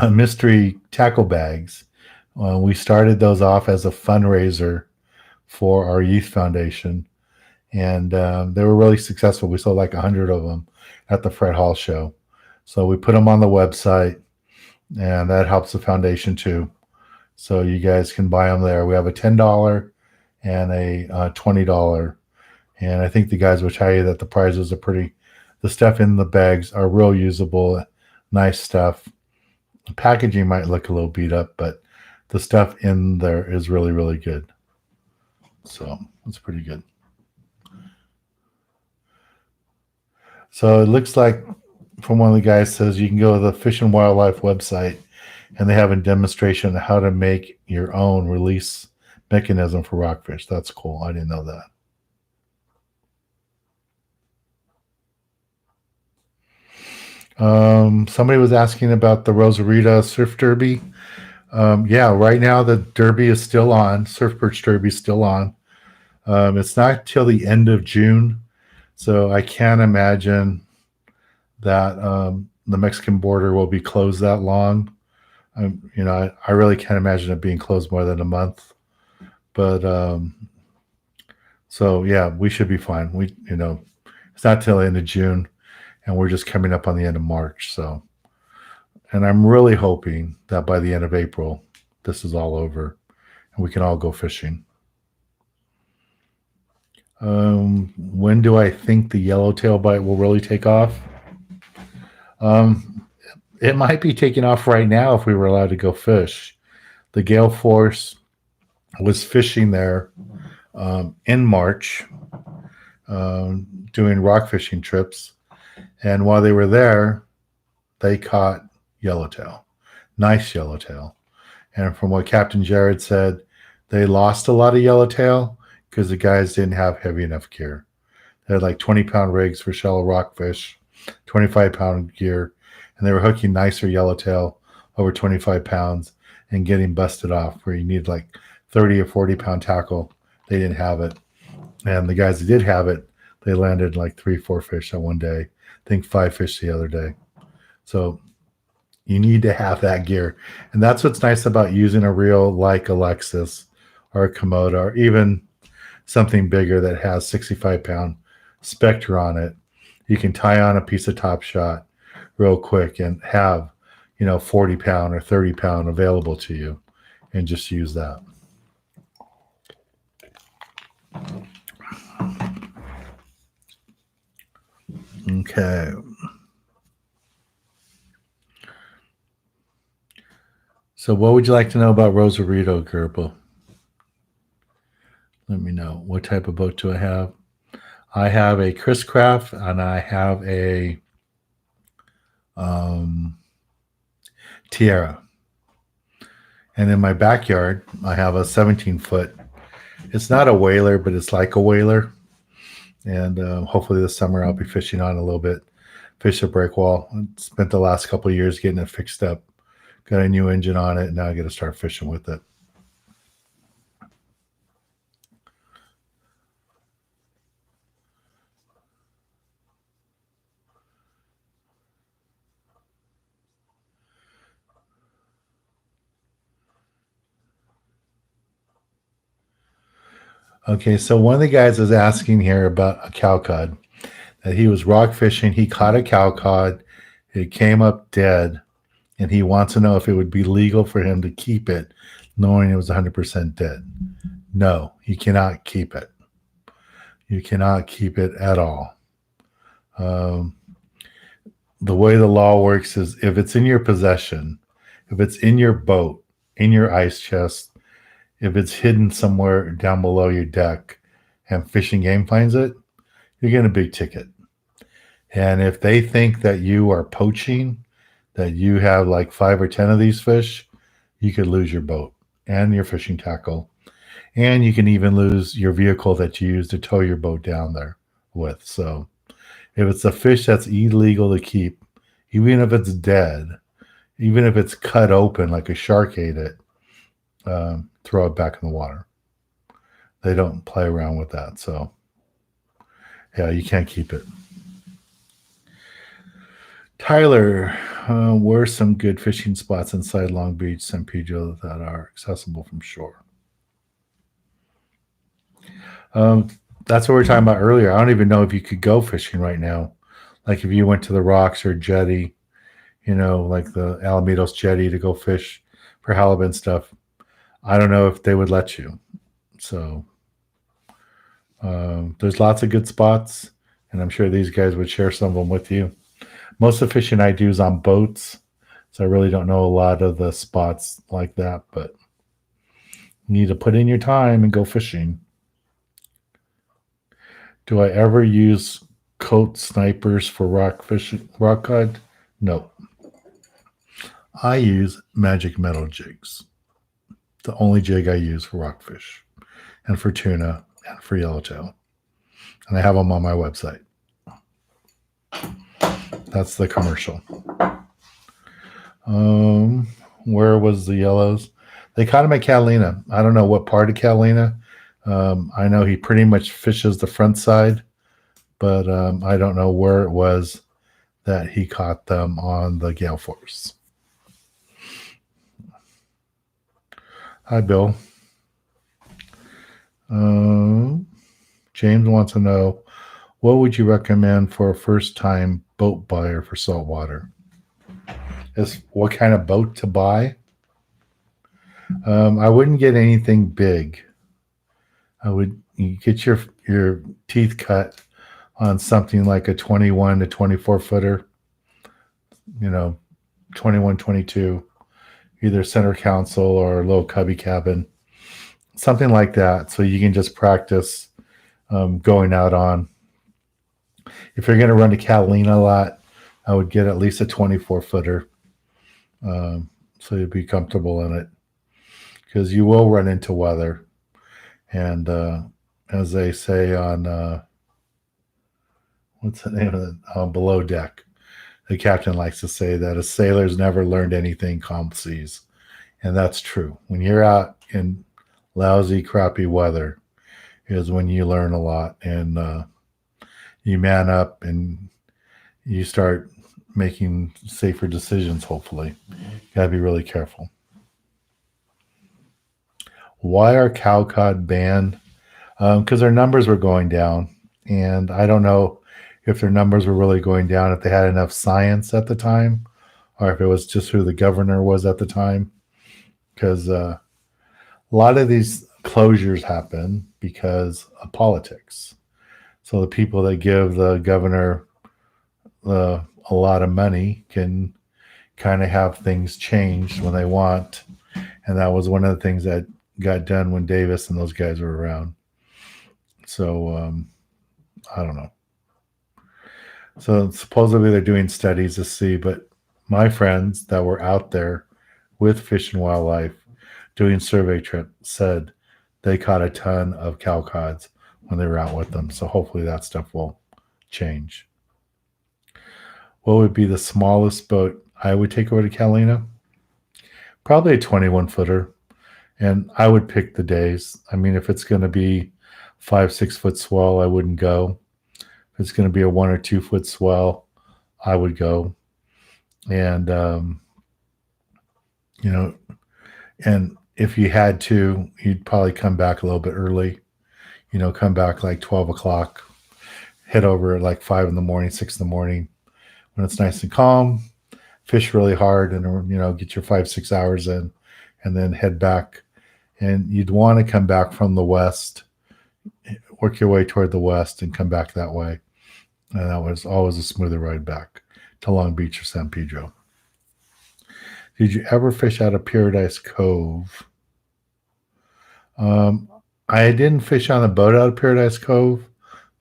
mystery tackle bags. We started those off as a fundraiser for our youth foundation, and they were really successful. We sold like 100 of them at the Fred Hall show. So we put them on the website, and that helps the foundation too. So you guys can buy them there. We have a $10 and a $20. And I think the guys will tell you that the prizes are the stuff in the bags are real usable, nice stuff. The packaging might look a little beat up, but the stuff in there is really, really good. So it's pretty good. So it looks like from one of the guys says you can go to the Fish and Wildlife website, and they have a demonstration of how to make your own release mechanism for rockfish. That's cool. I didn't know that. Somebody was asking about the Rosarito Surf Derby. Yeah, right now the Derby is still on. Surf Perch Derby is still on. It's not till the end of June, so I can't imagine that the Mexican border will be closed that long. I really can't imagine it being closed more than a month. But so yeah, we should be fine. It's not till the end of June, and we're just coming up on the end of March. So, and I'm really hoping that by the end of April, this is all over, and we can all go fishing. When do I think the yellowtail bite will really take off? It might be taking off right now if we were allowed to go fish. The gale force was fishing there in March, doing rock fishing trips. And while they were there, they caught yellowtail, nice yellowtail. And from what Captain Jared said, they lost a lot of yellowtail because the guys didn't have heavy enough gear. They had like 20-pound rigs for shallow rockfish, 25-pound gear, and they were hooking nicer yellowtail over 25 pounds and getting busted off where you need like 30 or 40-pound tackle. They didn't have it. And the guys that did have it, they landed like 3-4 fish on one day. I think 5 fish the other day. So you need to have that gear. And that's what's nice about using a reel like a Lexus or a Komodo or even something bigger that has 65-pound Spectre on it. You can tie on a piece of Top Shot real quick and have 40-pound or 30-pound available to you and just use that. Okay. So what would you like to know about Rosarito, Gerbil? Let me know. What type of boat do I have? I have a Chris Craft and I have a Tierra. And in my backyard, I have a 17-foot. It's not a whaler, but it's like a whaler. And hopefully this summer I'll be fishing on a little bit. Fish a break wall. I spent the last couple of years getting it fixed up. Got a new engine on it, and now I got to start fishing with it. Okay, so one of the guys was asking here about a cowcod. That he was rock fishing. He caught a cowcod. It came up dead. And he wants to know if it would be legal for him to keep it, knowing it was 100% dead. No, he cannot keep it. You cannot keep it at all. The way the law works is if it's in your possession, if it's in your boat, in your ice chest, if it's hidden somewhere down below your deck and fishing game finds it, you're getting a big ticket. And if they think that you are poaching, that you have like 5 or 10 of these fish, you could lose your boat and your fishing tackle. And you can even lose your vehicle that you use to tow your boat down there with. So if it's a fish that's illegal to keep, even if it's dead, even if it's cut open like a shark ate it, throw it back in the water. They don't play around with that. So, yeah, you can't keep it. Tyler, where are some good fishing spots inside Long Beach, San Pedro that are accessible from shore? That's what we were talking about earlier. I don't even know if you could go fishing right now. Like if you went to the rocks or jetty, like the Alamitos jetty to go fish for halibut and stuff. I don't know if they would let you. So there's lots of good spots, and I'm sure these guys would share some of them with you. Most of the fishing I do is on boats, so I really don't know a lot of the spots like that, but you need to put in your time and go fishing. Do I ever use coat snipers for rock cod? No. I use magic metal jigs. The only jig I use for rockfish and for tuna and for yellowtail. And I have them on my website. That's the commercial. Where was the yellows? They caught him at Catalina. I don't know what part of Catalina. I know he pretty much fishes the front side, but I don't know where it was that he caught them on the gale force. Hi, Bill. James wants to know, what would you recommend for a first-time boat buyer for saltwater? What kind of boat to buy? I wouldn't get anything big. You get your teeth cut on something like a 21 to 24 footer, 21, 22, either center console or low cubby cabin, something like that. So you can just practice going out on. If you're going to run to Catalina a lot, I would get at least a 24 footer. So you'd be comfortable in it, because you will run into weather. And as they say on, what's the name of it? Below Deck, the captain likes to say that a sailor's never learned anything calm seas. And that's true. When you're out in lousy, crappy weather is when you learn a lot, and you man up and you start making safer decisions, hopefully. Got to be really careful. Why are cow cod banned? Because their numbers were going down, and I don't know if their numbers were really going down, if they had enough science at the time, or if it was just who the governor was at the time. Because a lot of these closures happen because of politics. So the people that give the governor a lot of money can kind of have things changed when they want. And that was one of the things that got done when Davis and those guys were around. So I don't know. So supposedly they're doing studies to see, but my friends that were out there with Fish and Wildlife doing survey trips said they caught a ton of cow cods when they were out with them. So hopefully that stuff will change. What would be the smallest boat I would take over to Catalina? Probably a 21 footer. And I would pick the days. I mean, if it's going to be 5-6 foot swell, I wouldn't go. If it's going to be a 1 or 2 foot swell, I would go. And, and if you had to, you'd probably come back a little bit early, come back like 12 o'clock, head over at like 5 in the morning, 6 in the morning when it's nice and calm, fish really hard and, get your 5-6 hours in, and then head back. And you'd want to come back from the west work your way toward the west and come back that way. And that was always a smoother ride back to Long Beach or San Pedro. Did you ever fish out of Paradise Cove? I didn't fish on a boat out of Paradise Cove,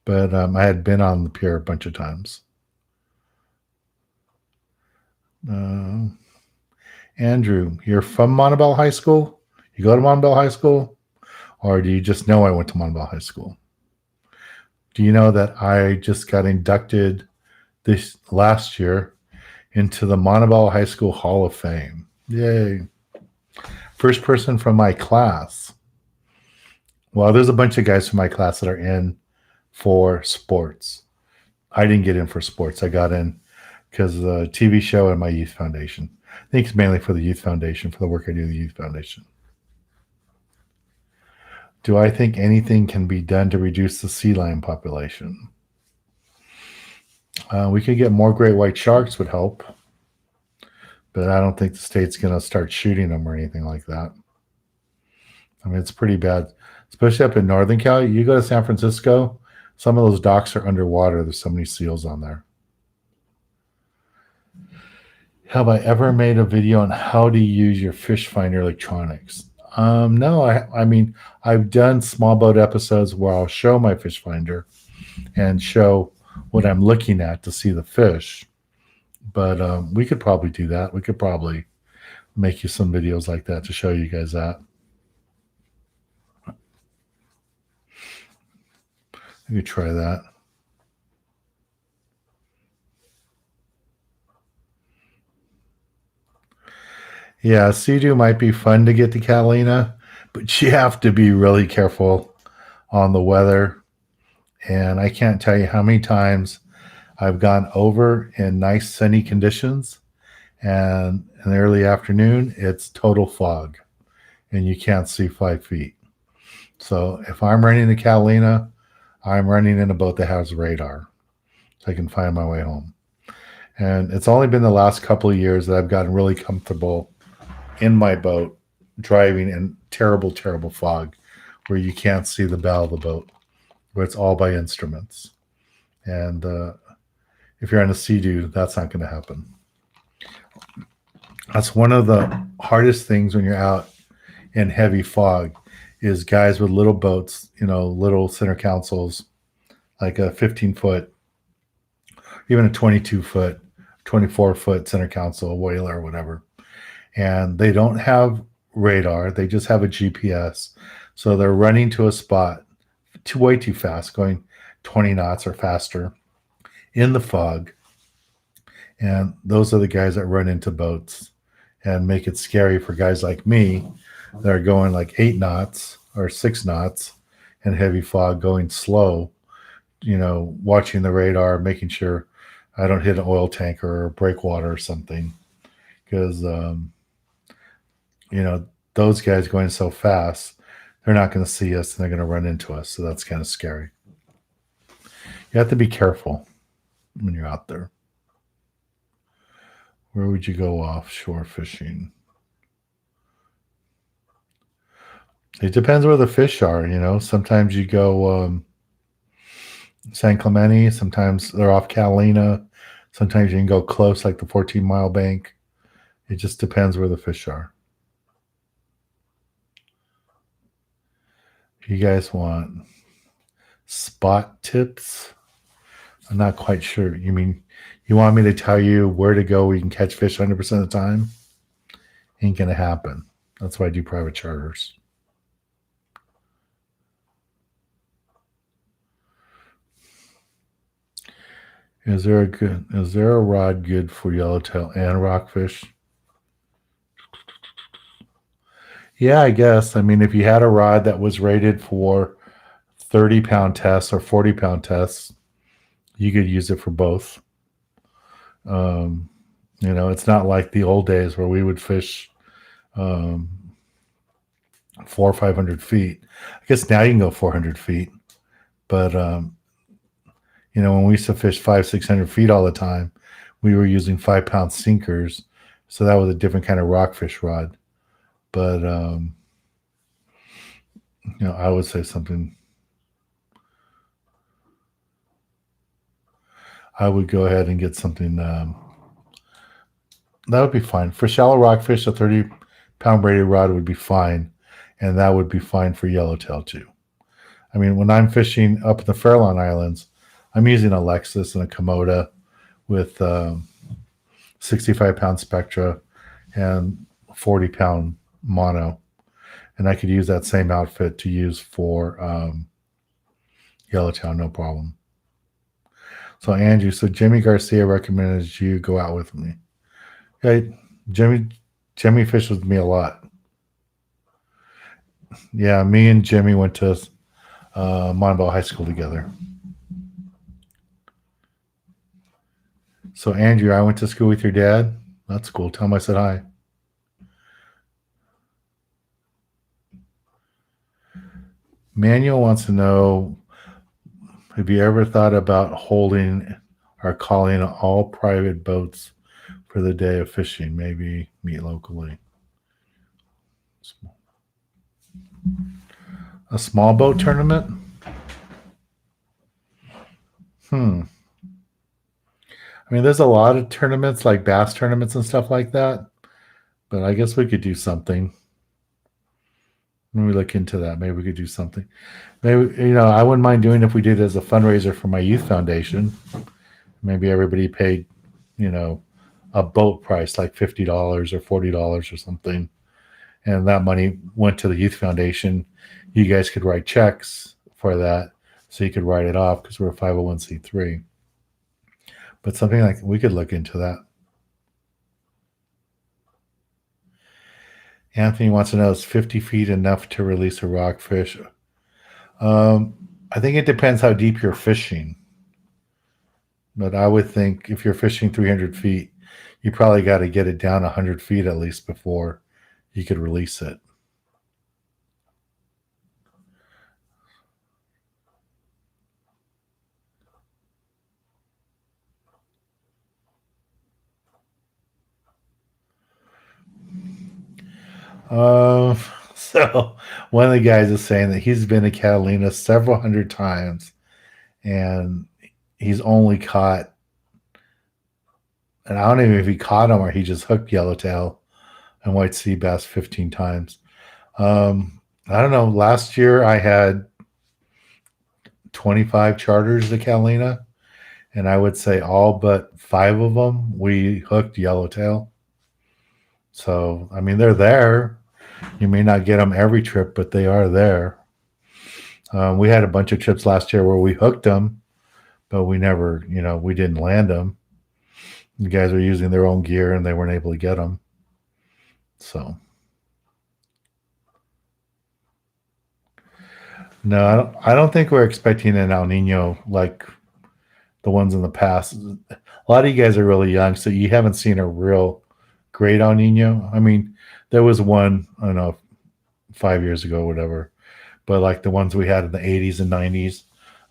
but I had been on the pier a bunch of times. Andrew, you're from Montebello High School? You go to Montebello High School? Or do you just know I went to Montebello High School? Do you know that I just got inducted this last year into the Montebello High School Hall of Fame? Yay. First person from my class. Well, there's a bunch of guys from my class that are in for sports. I didn't get in for sports. I got in because of the TV show and my youth foundation. I think it's mainly for the youth foundation, for the work I do in the youth foundation. Do I think anything can be done to reduce the sea lion population? We could get more great white sharks would help, but I don't think the state's going to start shooting them or anything like that. I mean, it's pretty bad, especially up in Northern Cali. You go to San Francisco, some of those docks are underwater. There's so many seals on there. Have I ever made a video on how to use your fish finder electronics? No, I mean, I've done small boat episodes where I'll show my fish finder and show what I'm looking at to see the fish. But we could probably do that. We could probably make you some videos like that to show you guys that. You could try that. Yeah, Sea-Doo might be fun to get to Catalina, but you have to be really careful on the weather. And I can't tell you how many times I've gone over in nice sunny conditions, and in the early afternoon, it's total fog, and you can't see 5 feet. So if I'm running to Catalina, I'm running in a boat that has radar, so I can find my way home. And it's only been the last couple of years that I've gotten really comfortable in my boat driving in terrible, terrible fog where you can't see the bow of the boat, where it's all by instruments. And if you're on a Sea-Doo, that's not going to happen. That's one of the hardest things when you're out in heavy fog is guys with little boats, little center consoles, like a 15-foot, even a 22-foot, 24-foot center console, a whaler or whatever. And they don't have radar. They just have a GPS. So they're running to a spot way too fast, going 20 knots or faster in the fog. And those are the guys that run into boats and make it scary for guys like me that are going like 8 knots or 6 knots in heavy fog, going slow, watching the radar, making sure I don't hit an oil tanker or break water or something. Because, those guys going so fast, they're not going to see us and they're going to run into us. So that's kind of scary. You have to be careful when you're out there. Where would you go offshore fishing? It depends where the fish are. Sometimes you go San Clemente. Sometimes they're off Catalina. Sometimes you can go close, like the 14-mile bank. It just depends where the fish are. You guys want spot tips? I'm not quite sure. You mean you want me to tell you where to go where you can catch fish 100% of the time? Ain't going to happen. That's why I do private charters. Is there a rod good for yellowtail and rockfish? Yeah, I guess. I mean, if you had a rod that was rated for 30-pound tests or 40-pound tests, you could use it for both. It's not like the old days where we would fish 400 or 500 feet. I guess now you can go 400 feet, but when we used to fish 500-600 feet all the time, we were using 5-pound sinkers, so that was a different kind of rockfish rod. But I would say something I would go ahead and get something. That would be fine. For shallow rockfish, a 30-pound braided rod would be fine. And that would be fine for yellowtail too. I mean, when I'm fishing up in the Farallon Islands, I'm using a Lexus and a Komoda with 65-pound Spectra and 40-pound mono. And I could use that same outfit to use for yellowtail, no problem. So Andrew, so Jimmy Garcia recommended you go out with me. Okay, Jimmy fished with me a lot. Yeah, me and Jimmy went to Monbell High School together. So Andrew, I went to school with your dad. That's cool. Tell him I said hi. Manuel wants to know, have you ever thought about holding or calling all private boats for the day of fishing? Maybe meet locally. A small boat tournament? I mean, there's a lot of tournaments like bass tournaments and stuff like that, but I guess we could do something. Let me look into that. Maybe we could do something. Maybe, I wouldn't mind doing if we did it as a fundraiser for my youth foundation. Maybe everybody paid, a boat price like $50 or $40 or something. And that money went to the youth foundation. You guys could write checks for that so you could write it off because we're a 501c3. But something like we could look into that. Anthony wants to know, is 50 feet enough to release a rockfish? I think it depends how deep you're fishing. But I would think if you're fishing 300 feet, you probably got to get it down 100 feet at least before you could release it. So one of the guys is saying that he's been to Catalina several hundred times and he's only caught, and I don't even know if he caught them or he just hooked yellowtail and white sea bass 15 times. I don't know. Last year I had 25 charters to Catalina, and I would say all but 5 of them we hooked yellowtail. So, I mean, they're there. You may not get them every trip, but they are there. We had a bunch of trips last year where we hooked them, but we never, we didn't land them. The guys were using their own gear and they weren't able to get them. So, no, I don't think we're expecting an El Nino like the ones in the past. A lot of you guys are really young, so you haven't seen a real great El Nino. I mean, there was one, I don't know, 5 years ago, whatever. But like the ones we had in the 80s and 90s,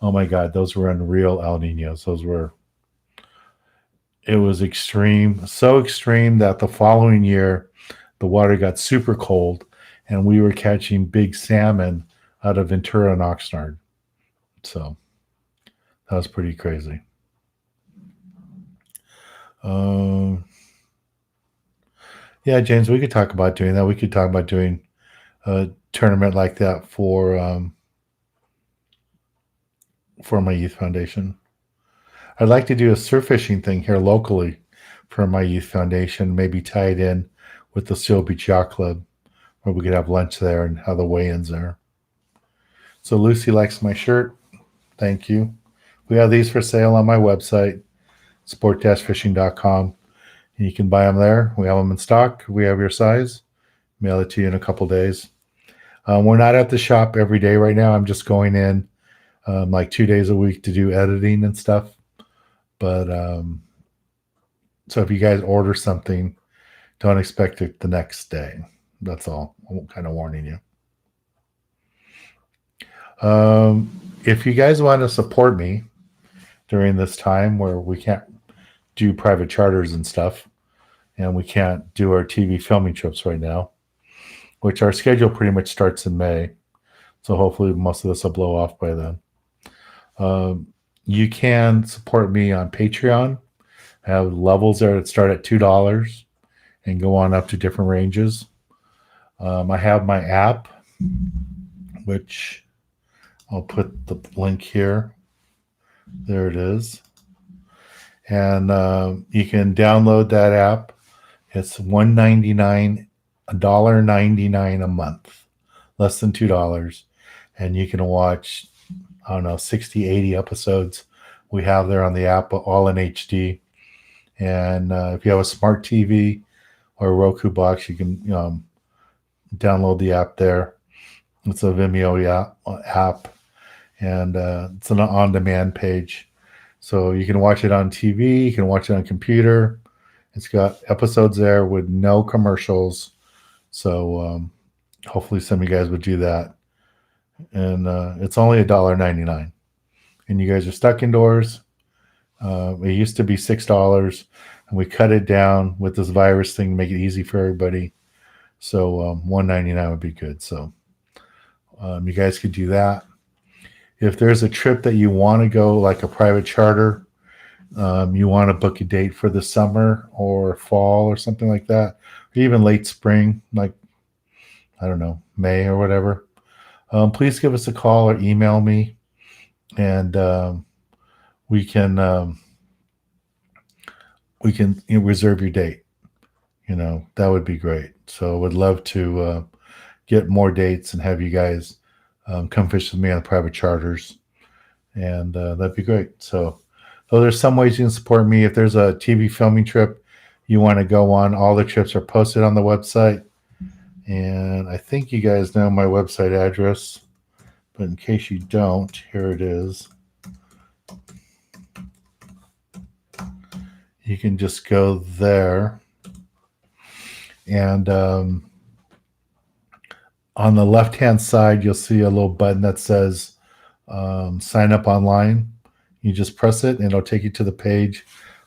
oh my God, those were unreal El Ninos. It was extreme, so extreme that the following year, the water got super cold and we were catching big salmon out of Ventura and Oxnard. So that was pretty crazy. Yeah, James, we could talk about doing that. We could talk about doing a tournament like that for my youth foundation. I'd like to do a surf fishing thing here locally for my youth foundation, maybe tie it in with the Seal Beach Yacht Club, where we could have lunch there and have the weigh-ins there. So Lucy likes my shirt. Thank you. We have these for sale on my website, sport-fishing.com. And you can buy them there. We have them in stock. We have your size. Mail it to you in a couple days. We're not at the shop every day right now. I'm just going in like 2 days a week to do editing and stuff. But so if you guys order something, don't expect it the next day. That's all. I'm kind of warning you. If you guys want to support me during this time where we can't do private charters and stuff, and we can't do our TV filming trips right now, which our schedule pretty much starts in May. So hopefully most of this will blow off by then. you can support me on Patreon. I have levels there that start at $2 and go on up to different ranges. I have my app, which I'll put the link here. There it is. And you can download that app. It's $1.99, $1.99 a month, less than $2. And you can watch, I don't know, 60, 80 episodes we have there on the app, all in HD. And if you have a smart TV or a Roku box, you can download the app there. It's a Vimeo app, and it's an on-demand page. So you can watch it on TV, you can watch it on computer. It's got episodes there with no commercials. So hopefully some of you guys would do that. And it's only $1.99. And you guys are stuck indoors. It used to be $6, and we cut it down with this virus thing to make it easy for everybody. So $1.99 would be good. So you guys could do that. If there's a trip that you want to go, like a private charter, you want to book a date for the summer or fall or something like that, or even late spring, like, I don't know, May or whatever, please give us a call or email me, and we can reserve your date. That would be great. So I would love to get more dates and have you guys come fish with me on private charters, and that'd be great. So there's some ways you can support me. If there's a TV filming trip you want to go on, all the trips are posted on the website. And I think you guys know my website address, but in case you don't, here it is. You can just go there. And on the left-hand side, you'll see a little button that says sign up online. You just press it, and it'll take you to the page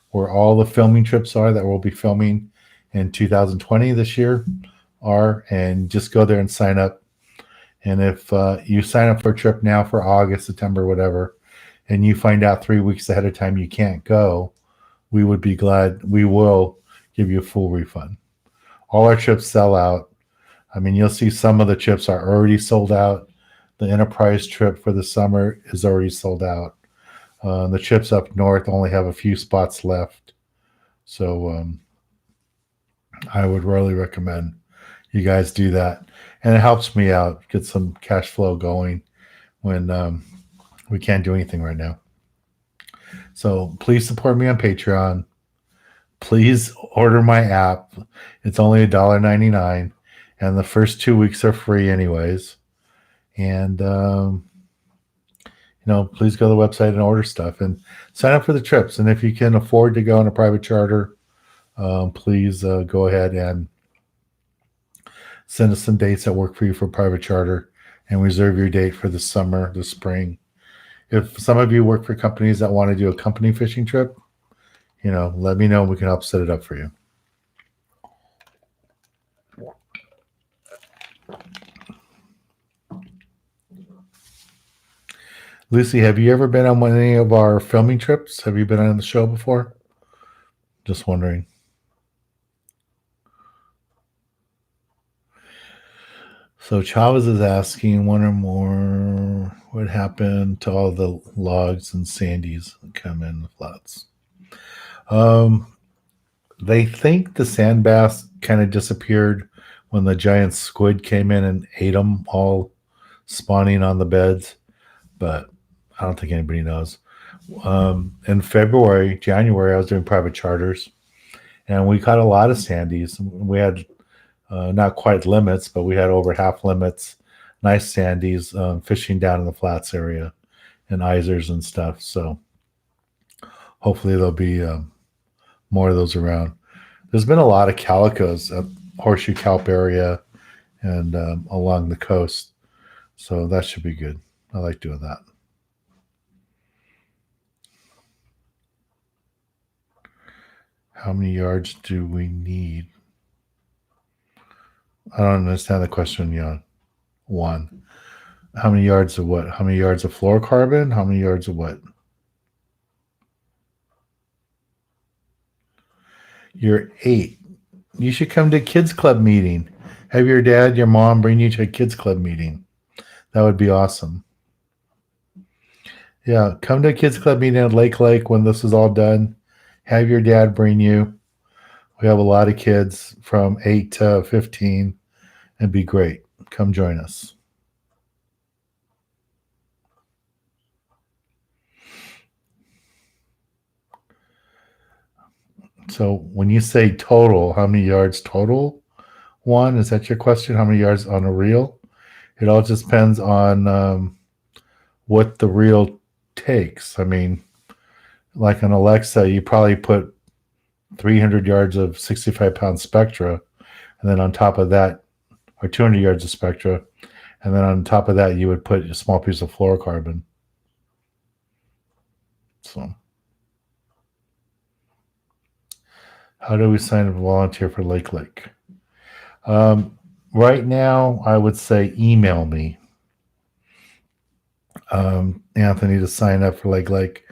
where all the filming trips are that we'll be filming in 2020 this year are, and just go there and sign up. And if you sign up for a trip now for August, September, whatever, and you find out 3 weeks ahead of time you can't go, we would be glad. We will give you a full refund. All our trips sell out. I mean, you'll see some of the trips are already sold out. The Enterprise trip for the summer is already sold out. The trips up north only have a few spots left. So I would really recommend you guys do that. And it helps me out, get some cash flow going when we can't do anything right now. So please support me on Patreon. Please order my app. It's only $1.99, and the first 2 weeks are free anyways. And please go to the website and order stuff and sign up for the trips. And if you can afford to go on a private charter, please go ahead and send us some dates that work for you for private charter, and reserve your date for the summer, the spring. If some of you work for companies that want to do a company fishing trip, let me know. We can help set it up for you. Lucy, have you ever been on any of our filming trips? Have you been on the show before? Just wondering. So Chavez is asking, one or more, what happened to all the logs and sandies that come in the flats? They think the sand bass kind of disappeared when the giant squid came in and ate them all, spawning on the beds, but I don't think anybody knows. In February, January, I was doing private charters, and we caught a lot of sandies. We had not quite limits, but we had over half limits, nice sandies, fishing down in the flats area and isers and stuff. So hopefully there'll be more of those around. There's been a lot of calicos at Horseshoe Kelp area and along the coast. So that should be good. I like doing that. How many yards do we need? I don't understand the question, Jan. One. How many yards of what? How many yards of fluorocarbon? How many yards of what? You're 8. You should come to a kids club meeting. Have your dad, your mom bring you to a kids club meeting. That would be awesome. Yeah, come to a kids club meeting at Lake when this is all done. Have your dad bring you. We have a lot of kids from 8 to 15. It'd be great. Come join us. So when you say total, how many yards total? One, is that your question? How many yards on a reel? It all just depends on what the reel takes. I mean, like on Alexa, you probably put 300 yards of 65-pound spectra, and then on top of that, or 200 yards of spectra, and then on top of that, you would put a small piece of fluorocarbon. So, how do we sign up a volunteer for Lake? Right now, I would say email me, Anthony, to sign up for Lake.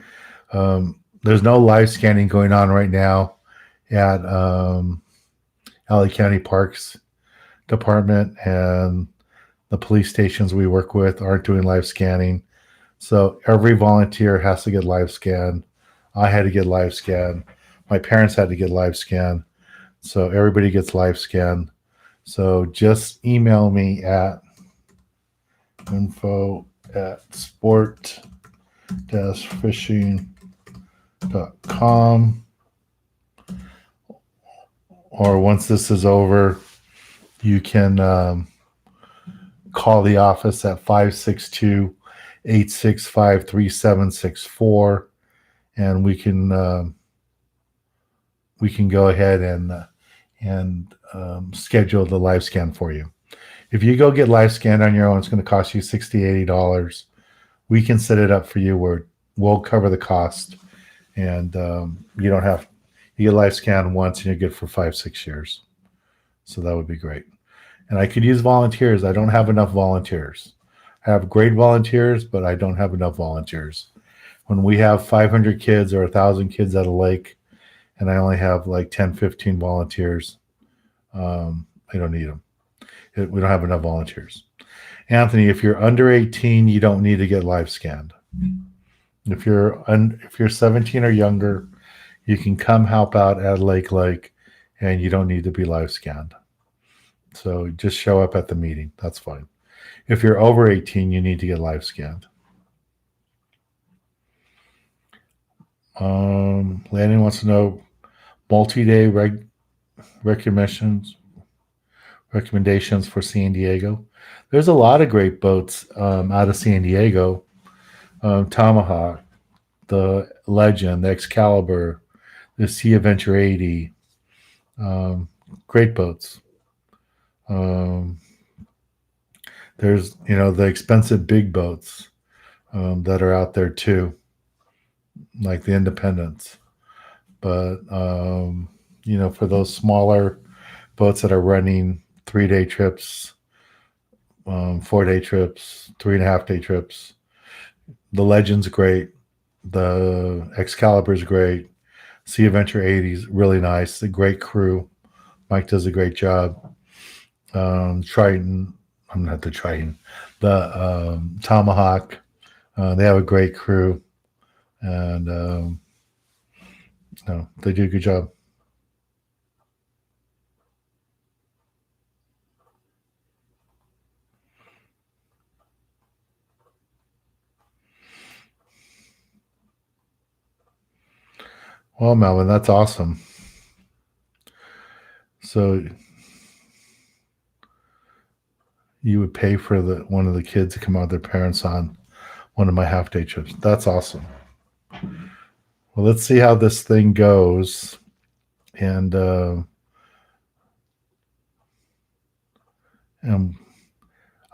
There's no live scanning going on right now at LA County Parks Department, and the police stations we work with aren't doing live scanning. So every volunteer has to get live scanned. I had to get live scanned. My parents had to get live scanned. So everybody gets live scanned. So just email me at info@sport-fishing.com. Or once this is over, you can call the office at 562-865-3764, and we can go ahead and schedule the live scan for you. If you go get live scanned on your own, it's going to cost you $60-$80. We can set it up for you where we'll cover the cost, and you don't have, you get live scanned once and you're good for 5-6 years. So that would be great. And I could use volunteers. I don't have enough volunteers. I have great volunteers, but I don't have enough volunteers. When we have 500 kids or 1,000 kids at a lake, and I only have like 10, 15 volunteers, I don't need them. We don't have enough volunteers. Anthony, if you're under 18, you don't need to get live scanned. If you're 17 or younger, you can come help out at Lake, and you don't need to be live scanned. So just show up at the meeting. That's fine. If you're over 18, you need to get live scanned. Landon wants to know multi-day recommendations for San Diego. There's a lot of great boats out of San Diego. Tomahawk, the Legend, the Excalibur, the Sea Adventure 80. Great boats. There's, the expensive big boats that are out there too, like the Independence. But, for those smaller boats that are running 3-day trips, 4-day trips, 3.5-day trips, the Legend's great. The Excalibur's great. Sea Adventure 80 is really nice. A great crew. Mike does a great job. Triton, I'm not the Triton, the Tomahawk, they have a great crew, and they do a good job. Well, Melvin, that's awesome. So you would pay for one of the kids to come out with their parents on one of my half-day trips. That's awesome. Well, let's see how this thing goes. And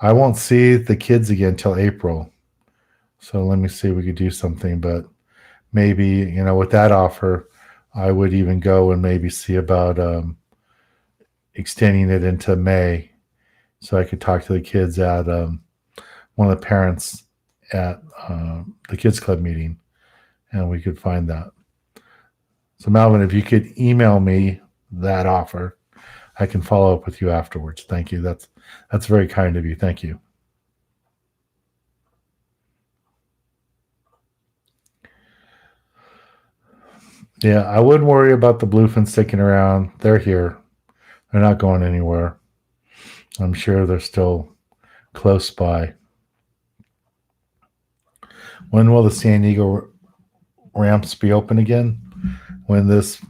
I won't see the kids again till April. So let me see if we could do something. But maybe, with that offer, I would even go and maybe see about extending it into May, so I could talk to the kids at one of the parents at the kids club meeting, and we could find that. So Melvin, if you could email me that offer, I can follow up with you afterwards. Thank you. That's very kind of you. Thank you. Yeah, I wouldn't worry about the bluefin sticking around. They're here. They're not going anywhere. I'm sure they're still close by. When will the San Diego ramps be open again? When this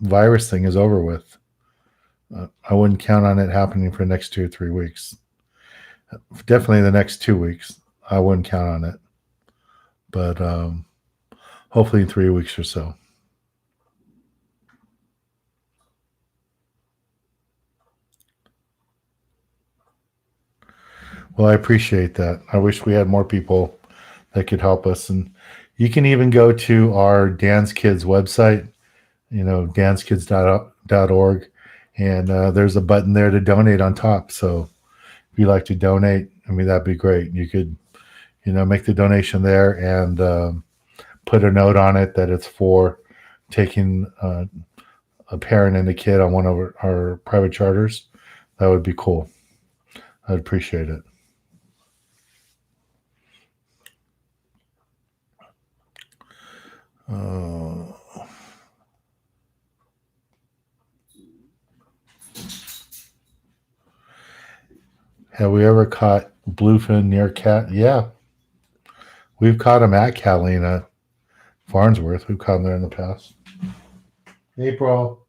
virus thing is over with. I wouldn't count on it happening for the next 2 or 3 weeks. Definitely the next 2 weeks. I wouldn't count on it. But hopefully in 3 weeks or so. Well, I appreciate that. I wish we had more people that could help us. And you can even go to our Dan's Kids website, danskids.org, and there's a button there to donate on top. So if you'd like to donate, that'd be great. You could, make the donation there and put a note on it that it's for taking a parent and a kid on one of our private charters. That would be cool. I'd appreciate it. Have we ever caught bluefin near Cat? Yeah, we've caught them at Catalina, Farnsworth. We've caught them there in the past. April.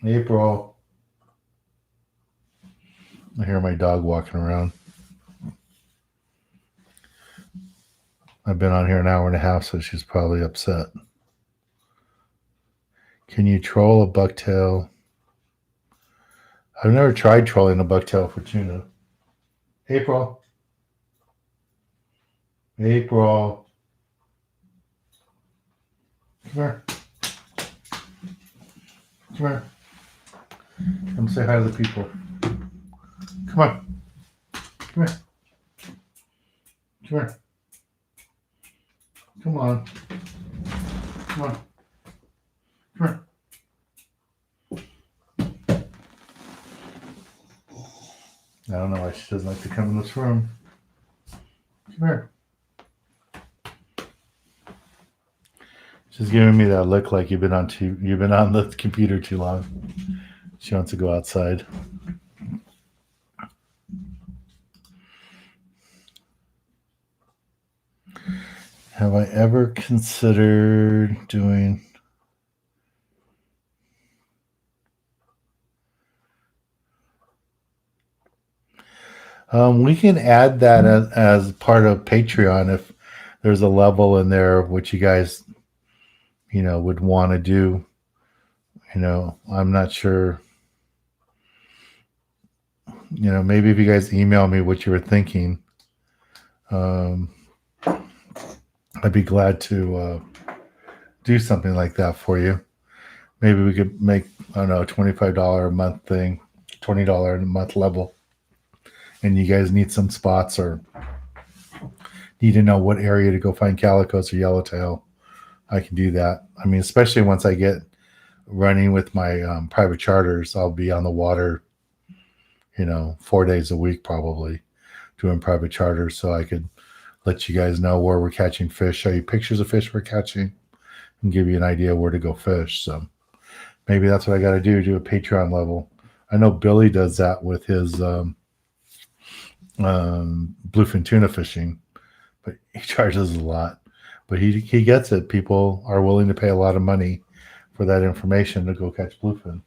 I hear my dog walking around. I've been on here an hour and a half, so she's probably upset. Can you troll a bucktail? I've never tried trolling a bucktail for tuna. April. Come here. Come say hi to the people. Come on. Come here. Come on. Come here. I don't know why she doesn't like to come in this room. Come here. She's giving me that look like you've been on the computer too long. She wants to go outside. Have I ever considered doing... we can add that as part of Patreon if there's a level in there which you guys, would want to do. I'm not sure. Maybe if you guys email me what you were thinking, I'd be glad to do something like that for you. Maybe we could make, I don't know, a $25 a month thing, $20 a month level. And you guys need some spots or need to know what area to go find calicos or yellowtail, I can do that. Especially once I get running with my private charters, I'll be on the water, 4 days a week probably doing private charters, so I could let you guys know where we're catching fish, show you pictures of fish we're catching, and give you an idea where to go fish. So maybe that's what I got to do a Patreon level. I know Billy does that with his bluefin tuna fishing, but he charges a lot. But he gets it. People are willing to pay a lot of money for that information to go catch bluefin.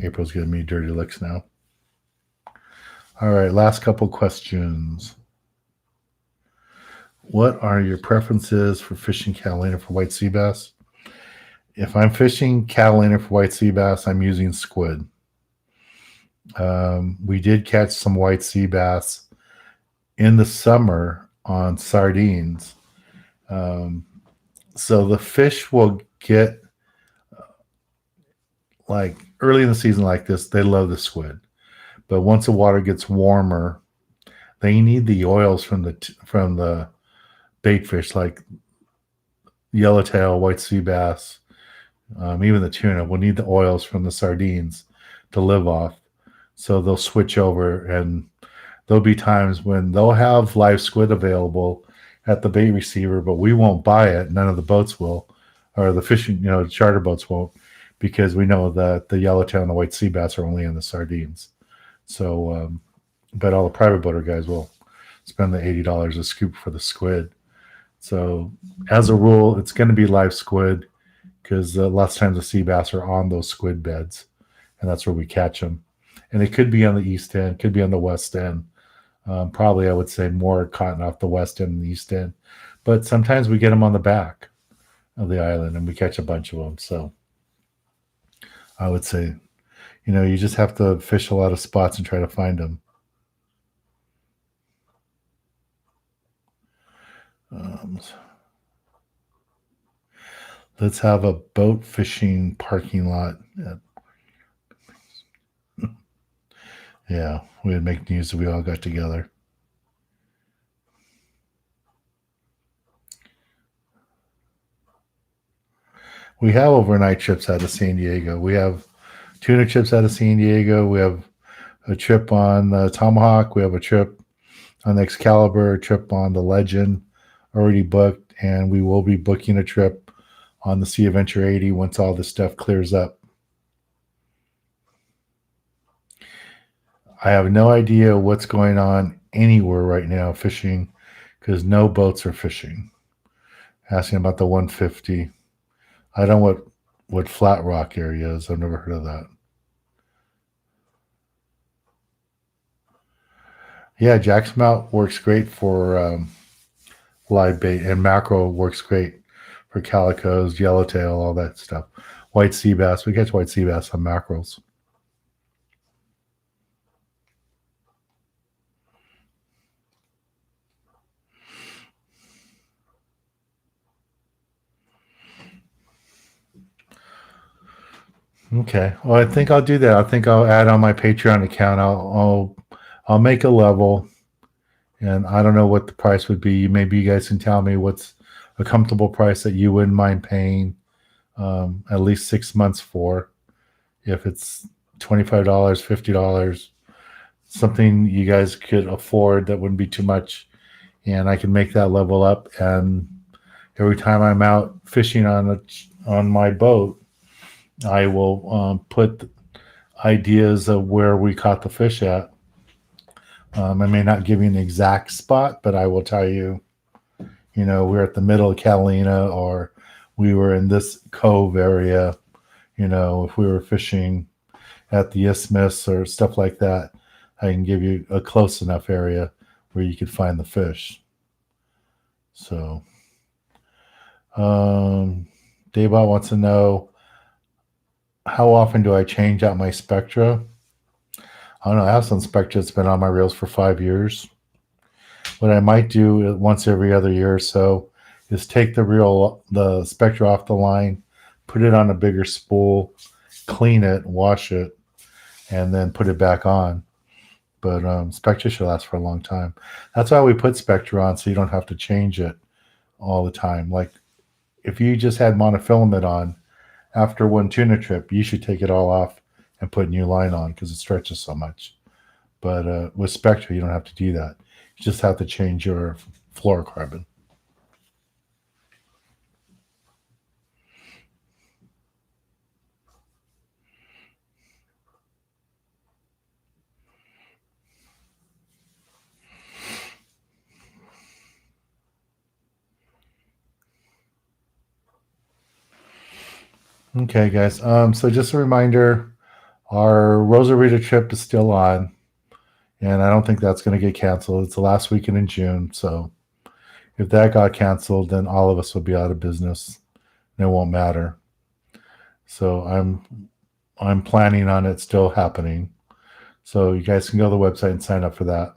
April's giving me dirty looks now. All right, last couple questions. What are your preferences for fishing Catalina for white sea bass? If I'm fishing Catalina for white sea bass, I'm using squid. We did catch some white sea bass in the summer on sardines. So the fish will get, like early in the season like this, they love the squid. But once the water gets warmer, they need the oils from the bait fish like yellowtail, white sea bass, even the tuna will need the oils from the sardines to live off. So they'll switch over, and there'll be times when they'll have live squid available at the bait receiver, but we won't buy it. None of the boats will, or the fishing, charter boats won't, because we know that the yellowtail and the white sea bass are only in the sardines. So, but all the private boater guys will spend the $80 a scoop for the squid. So, as a rule, it's going to be live squid because lots of times the sea bass are on those squid beds, and that's where we catch them. And it could be on the east end, could be on the west end. Probably, I would say more cotton off the west end and the east end, but sometimes we get them on the back of the island, and we catch a bunch of them. So, I would say, you just have to fish a lot of spots and try to find them. Let's have a boat fishing parking lot. Yeah, we'd make news if we all got together. We have overnight trips out of San Diego. We have tuna trips out of San Diego. We have a trip on the Tomahawk. We have a trip on the Excalibur, a trip on the Legend already booked, and we will be booking a trip on the Sea Adventure 80 once all this stuff clears up. I have no idea what's going on anywhere right now fishing because no boats are fishing. Asking about the 150. I don't know what Flat Rock area is. I've never heard of that. Yeah, Jacksmouth works great for live bait, and mackerel works great for calicos, yellowtail, all that stuff. White sea bass. We catch white sea bass on mackerels. Okay. Well, I think I'll do that. I think I'll add on my Patreon account. I'll make a level, and I don't know what the price would be. Maybe you guys can tell me what's a comfortable price that you wouldn't mind paying at least 6 months for. If it's $25, $50, something you guys could afford that wouldn't be too much, and I can make that level up. And every time I'm out fishing on my boat, I will put ideas of where we caught the fish at. I may not give you an exact spot, but I will tell you, we're at the middle of Catalina, or we were in this cove area. If we were fishing at the isthmus or stuff like that, I can give you a close enough area where you could find the fish. So, Daybot wants to know, how often do I change out my Spectra? I don't know. I have some Spectra that's been on my reels for 5 years. What I might do once every other year or so is take the Spectra off the line, put it on a bigger spool, clean it, wash it, and then put it back on. But Spectra should last for a long time. That's why we put Spectra on, so you don't have to change it all the time. Like if you just had monofilament on, after one tuna trip, you should take it all off and put new line on because it stretches so much. But with Spectra, you don't have to do that. You just have to change your fluorocarbon. Okay, guys. So just a reminder, our Rosarito trip is still on, and I don't think that's going to get canceled. It's the last weekend in June, so if that got canceled, then all of us will be out of business, and it won't matter. So I'm planning on it still happening. So you guys can go to the website and sign up for that.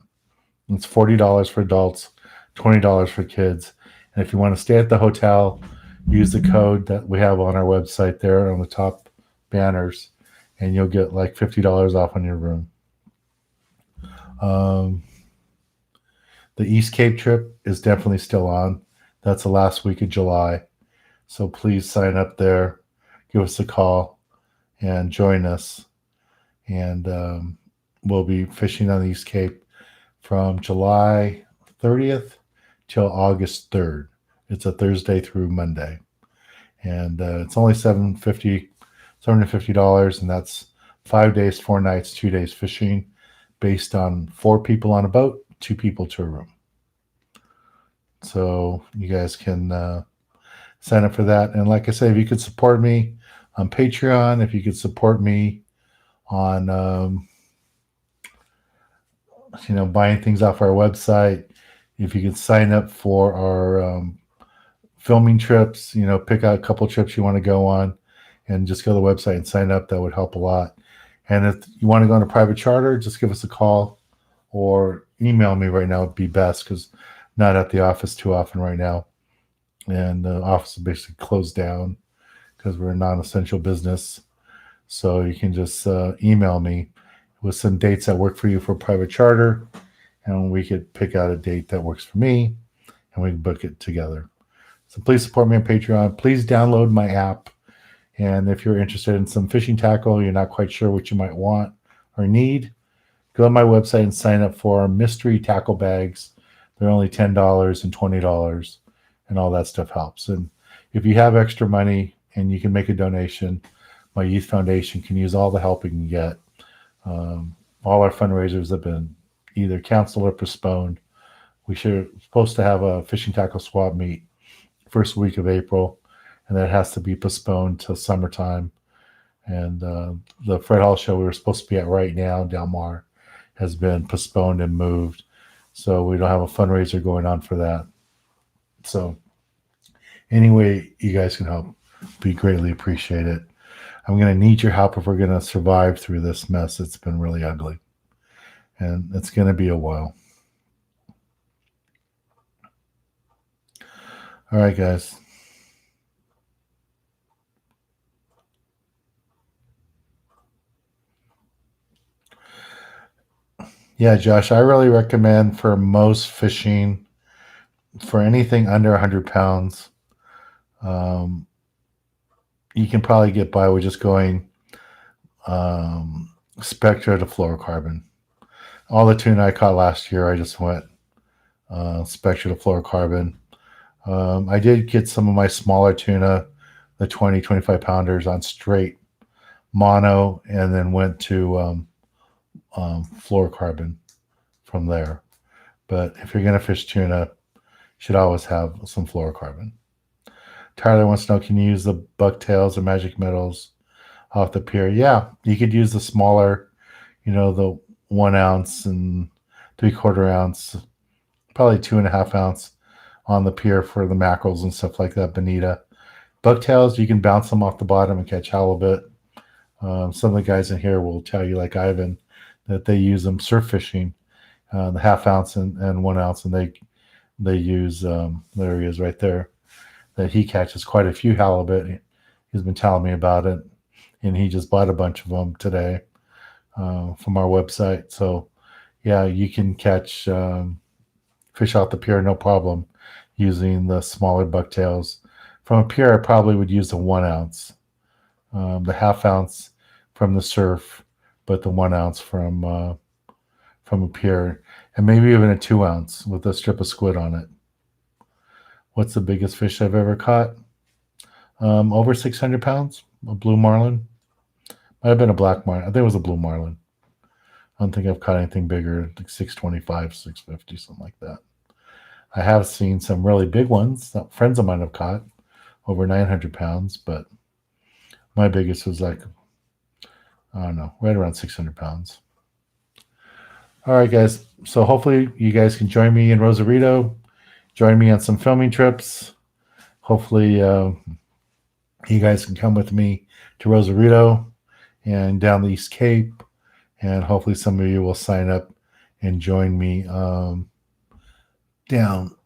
It's $40 for adults, $20 for kids, and if you want to stay at the hotel, use the code that we have on our website there on the top banners, and you'll get like $50 off on your room. The East Cape trip is definitely still on. That's the last week of July. So please sign up there, give us a call, and join us. And we'll be fishing on the East Cape from July 30th till August 3rd. It's a Thursday through Monday. And it's only $750, and that's 5 days, 4 nights, 2 days fishing based on 4 people on a boat, 2 people to a room. So you guys can sign up for that. And like I say, if you could support me on Patreon, if you could support me on buying things off our website, if you could sign up for our filming trips, pick out a couple trips you want to go on and just go to the website and sign up. That would help a lot. And if you want to go on a private charter, just give us a call or email me right now would be best, because not at the office too often right now. And the office is basically closed down because we're a non-essential business. So you can just email me with some dates that work for you for private charter, and we could pick out a date that works for me, and we can book it together. So please support me on Patreon. Please download my app. And if you're interested in some fishing tackle, you're not quite sure what you might want or need, go on my website and sign up for our mystery tackle bags. They're only $10 and $20, and all that stuff helps. And if you have extra money and you can make a donation, my youth foundation can use all the help it can get. All our fundraisers have been either canceled or postponed. We're supposed to have a fishing tackle swap meet first week of April, and that has to be postponed till summertime. And the Fred Hall show we were supposed to be at right now, Del Mar, has been postponed and moved. So we don't have a fundraiser going on for that. So anyway, you guys can help, be greatly appreciated. I'm going to need your help if we're going to survive through this mess. It's been really ugly, and it's going to be a while. All right, guys. Yeah, Josh, I really recommend for most fishing, for anything under 100 pounds, you can probably get by with just going Spectra to fluorocarbon. All the tuna I caught last year, I just went Spectra to fluorocarbon. I did get some of my smaller tuna, the 20, 25 pounders, on straight mono, and then went to fluorocarbon from there. But if you're going to fish tuna, you should always have some fluorocarbon. Tyler wants to know, can you use the bucktails or magic metals off the pier? Yeah, you could use the smaller, the 1 ounce and 3/4 ounce, probably 2.5 ounce on the pier for the mackerels and stuff like that, bonita. Bucktails, you can bounce them off the bottom and catch halibut. Some of the guys in here will tell you, like Ivan, that they use them surf fishing, the 1/2 ounce and 1 ounce, and they use, there he is right there, that he catches quite a few halibut. He's been telling me about it, and he just bought a bunch of them today from our website. So yeah, you can catch fish off the pier no problem using the smaller bucktails. From a pier, I probably would use the 1 ounce, the 1/2 ounce from the surf, but the 1 ounce from a pier, and maybe even a 2 ounce with a strip of squid on it. What's the biggest fish I've ever caught? Over 600 pounds, a blue marlin. Might have been a black marlin. I think it was a blue marlin. I don't think I've caught anything bigger, like 625, 650, something like that. I have seen some really big ones that friends of mine have caught, over 900 pounds, but my biggest was like, I don't know, right around 600 pounds. All right, guys. So hopefully you guys can join me in Rosarito, join me on some filming trips. Hopefully you guys can come with me to Rosarito and down the East Cape, and hopefully some of you will sign up and join me down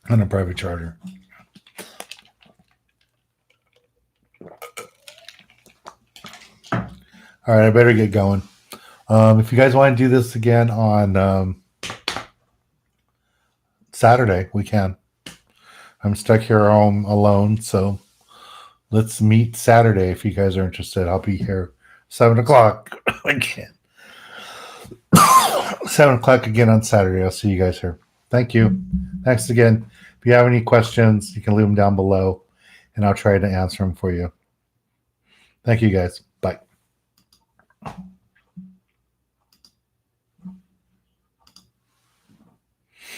on a private charter. All right, I better get going. If you guys want to do this again on Saturday, we can. I'm stuck here home alone, so let's meet Saturday if you guys are interested. I'll be here 7 o'clock again. 7 o'clock again on Saturday. I'll see you guys here. Thank you. Thanks again. If you have any questions, you can leave them down below, and I'll try to answer them for you. Thank you, guys. Bye.